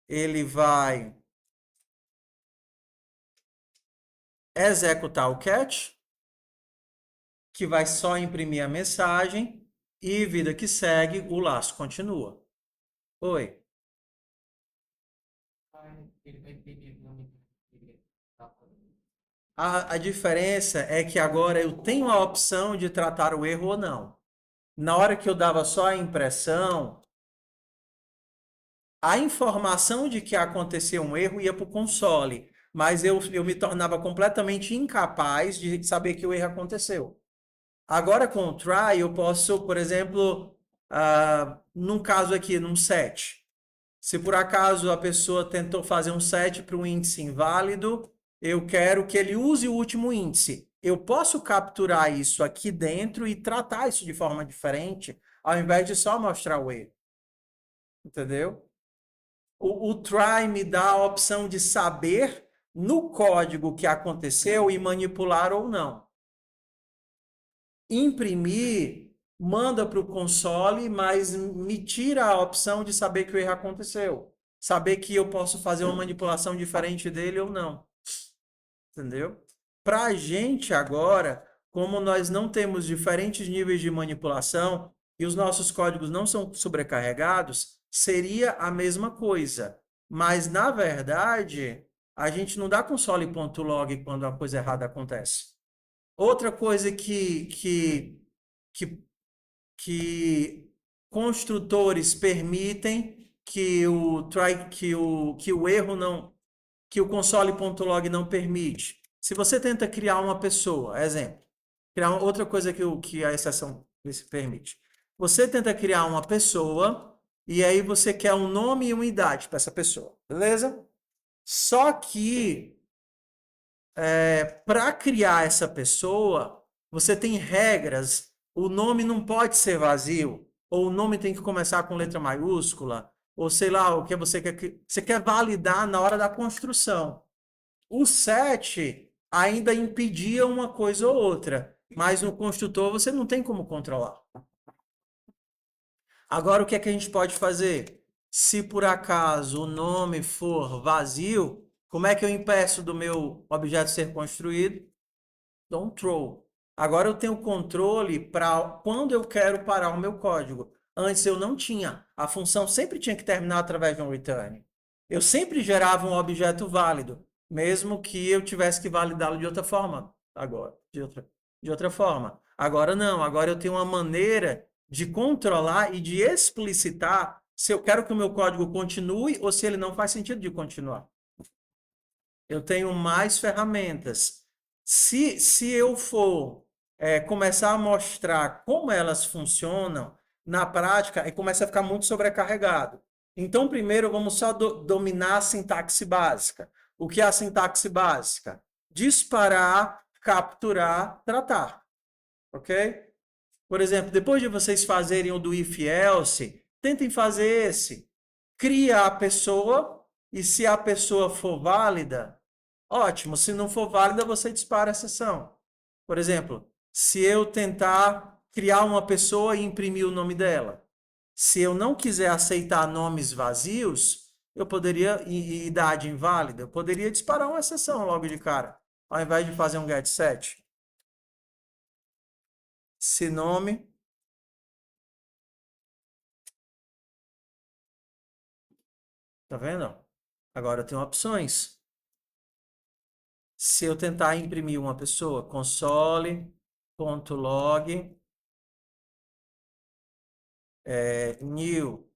Ele vai executar o catch, que vai só imprimir a mensagem, e vida que segue, o laço continua. Oi. A diferença é que agora eu tenho a opção de tratar o erro ou não. Na hora que eu dava só a impressão, a informação de que aconteceu um erro ia para o console, mas eu me tornava completamente incapaz de saber que o erro aconteceu. Agora com o try, eu posso, por exemplo, num caso aqui, num set. Se por acaso a pessoa tentou fazer um set para um índice inválido, eu quero que ele use o último índice. Eu posso capturar isso aqui dentro e tratar isso de forma diferente, ao invés de só mostrar o erro. Entendeu? O try me dá a opção de saber no código que aconteceu e manipular ou não. Imprimir manda para o console, mas me tira a opção de saber que o erro aconteceu. Saber que eu posso fazer uma manipulação diferente dele ou não. Entendeu? Para a gente agora, como nós não temos diferentes níveis de manipulação e os nossos códigos não são sobrecarregados, seria a mesma coisa. Mas, na verdade, a gente não dá console.log quando a coisa errada acontece. Outra coisa que, que construtores permitem que o erro não, que o console.log não permite. Se você tenta criar uma pessoa, exemplo, criar outra coisa que a exceção permite. Você tenta criar uma pessoa e aí você quer um nome e uma idade para essa pessoa, beleza? Só que para criar essa pessoa, você tem regras. O nome não pode ser vazio, ou o nome tem que começar com letra maiúscula, ou sei lá, o que você quer validar na hora da construção. O set ainda impedia uma coisa ou outra, mas no construtor você não tem como controlar. Agora, o que é que a gente pode fazer? Se por acaso o nome for vazio, como é que eu impeço do meu objeto ser construído? Dou um throw. Agora eu tenho controle para quando eu quero parar o meu código. Antes eu não tinha. A função sempre tinha que terminar através de um return. Eu sempre gerava um objeto válido, mesmo que eu tivesse que validá-lo de outra forma. Agora, de outra forma. Agora não. Agora eu tenho uma maneira de controlar e de explicitar se eu quero que o meu código continue ou se ele não faz sentido de continuar. Eu tenho mais ferramentas. Se eu for começar a mostrar como elas funcionam, na prática, começa a ficar muito sobrecarregado. Então, primeiro, vamos só dominar a sintaxe básica. O que é a sintaxe básica? Disparar, capturar, tratar. Ok? Por exemplo, depois de vocês fazerem o do if-else, tentem fazer esse. Cria a pessoa e se a pessoa for válida, ótimo. Se não for válida, você dispara a exceção. Por exemplo, se eu tentar criar uma pessoa e imprimir o nome dela, se eu não quiser aceitar nomes vazios, eu poderia, e idade inválida, eu poderia disparar uma exceção logo de cara, ao invés de fazer um get set. Se nome. Tá vendo? Agora eu tenho opções. Se eu tentar imprimir uma pessoa, console.log new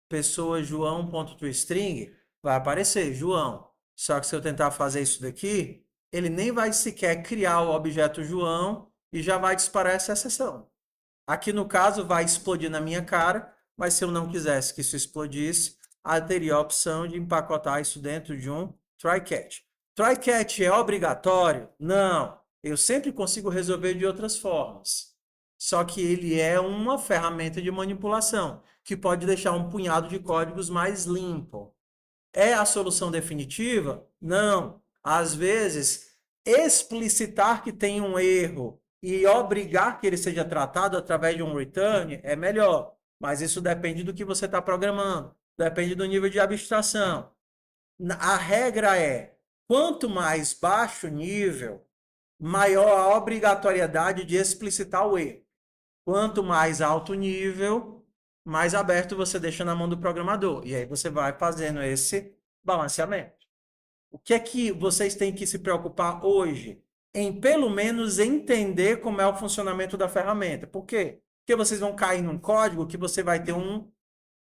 pessoa João.toString, vai aparecer João. Só que se eu tentar fazer isso daqui, ele nem vai sequer criar o objeto João e já vai disparar essa exceção. Aqui no caso vai explodir na minha cara, mas se eu não quisesse que isso explodisse, eu teria a opção de empacotar isso dentro de um try-catch. Try-catch é obrigatório? Não. Eu sempre consigo resolver de outras formas. Só que ele é uma ferramenta de manipulação que pode deixar um punhado de códigos mais limpo. É a solução definitiva? Não. Às vezes, explicitar que tem um erro e obrigar que ele seja tratado através de um return é melhor. Mas isso depende do que você está programando, depende do nível de abstração. A regra é: quanto mais baixo o nível, maior a obrigatoriedade de explicitar o erro. Quanto mais alto nível, mais aberto você deixa na mão do programador. E aí você vai fazendo esse balanceamento. O que é que vocês têm que se preocupar hoje? Em pelo menos entender como é o funcionamento da ferramenta. Por quê? Porque vocês vão cair num código que você vai ter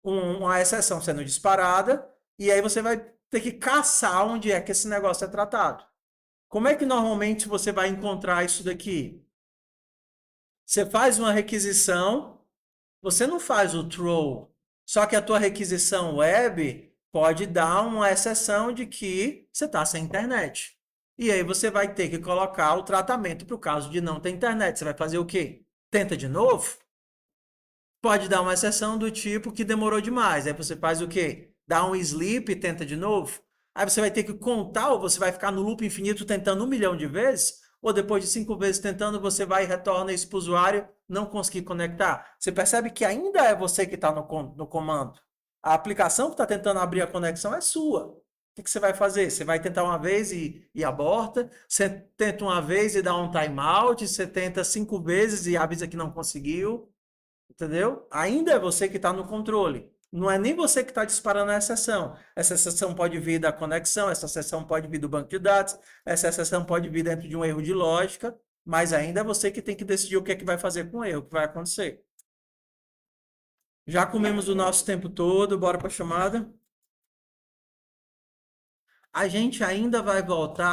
uma exceção sendo disparada, e aí você vai ter que caçar onde é que esse negócio é tratado. Como é que normalmente você vai encontrar isso daqui? Você faz uma requisição, você não faz o throw, só que a tua requisição web pode dar uma exceção de que você está sem internet. E aí você vai ter que colocar o tratamento para o caso de não ter internet. Você vai fazer o quê? Tenta de novo? Pode dar uma exceção do tipo que demorou demais. Aí você faz o quê? Dá um sleep e tenta de novo. Aí você vai ter que contar, ou você vai ficar no loop infinito tentando 1 milhão de vezes, ou depois de 5 vezes tentando, você vai e retorna isso para o usuário não conseguir conectar. Você percebe que ainda é você que está no comando. A aplicação que está tentando abrir a conexão é sua. O que você vai fazer? Você vai tentar uma vez e aborta, você tenta uma vez e dá um timeout, você tenta 5 vezes e avisa que não conseguiu. Entendeu? Ainda é você que está no controle. Não é nem você que está disparando a exceção. Essa exceção pode vir da conexão, essa exceção pode vir do banco de dados, essa exceção pode vir dentro de um erro de lógica, mas ainda é você que tem que decidir o que é que vai fazer com o erro, o que vai acontecer. Já comemos o nosso tempo todo, bora para a chamada. A gente ainda vai voltar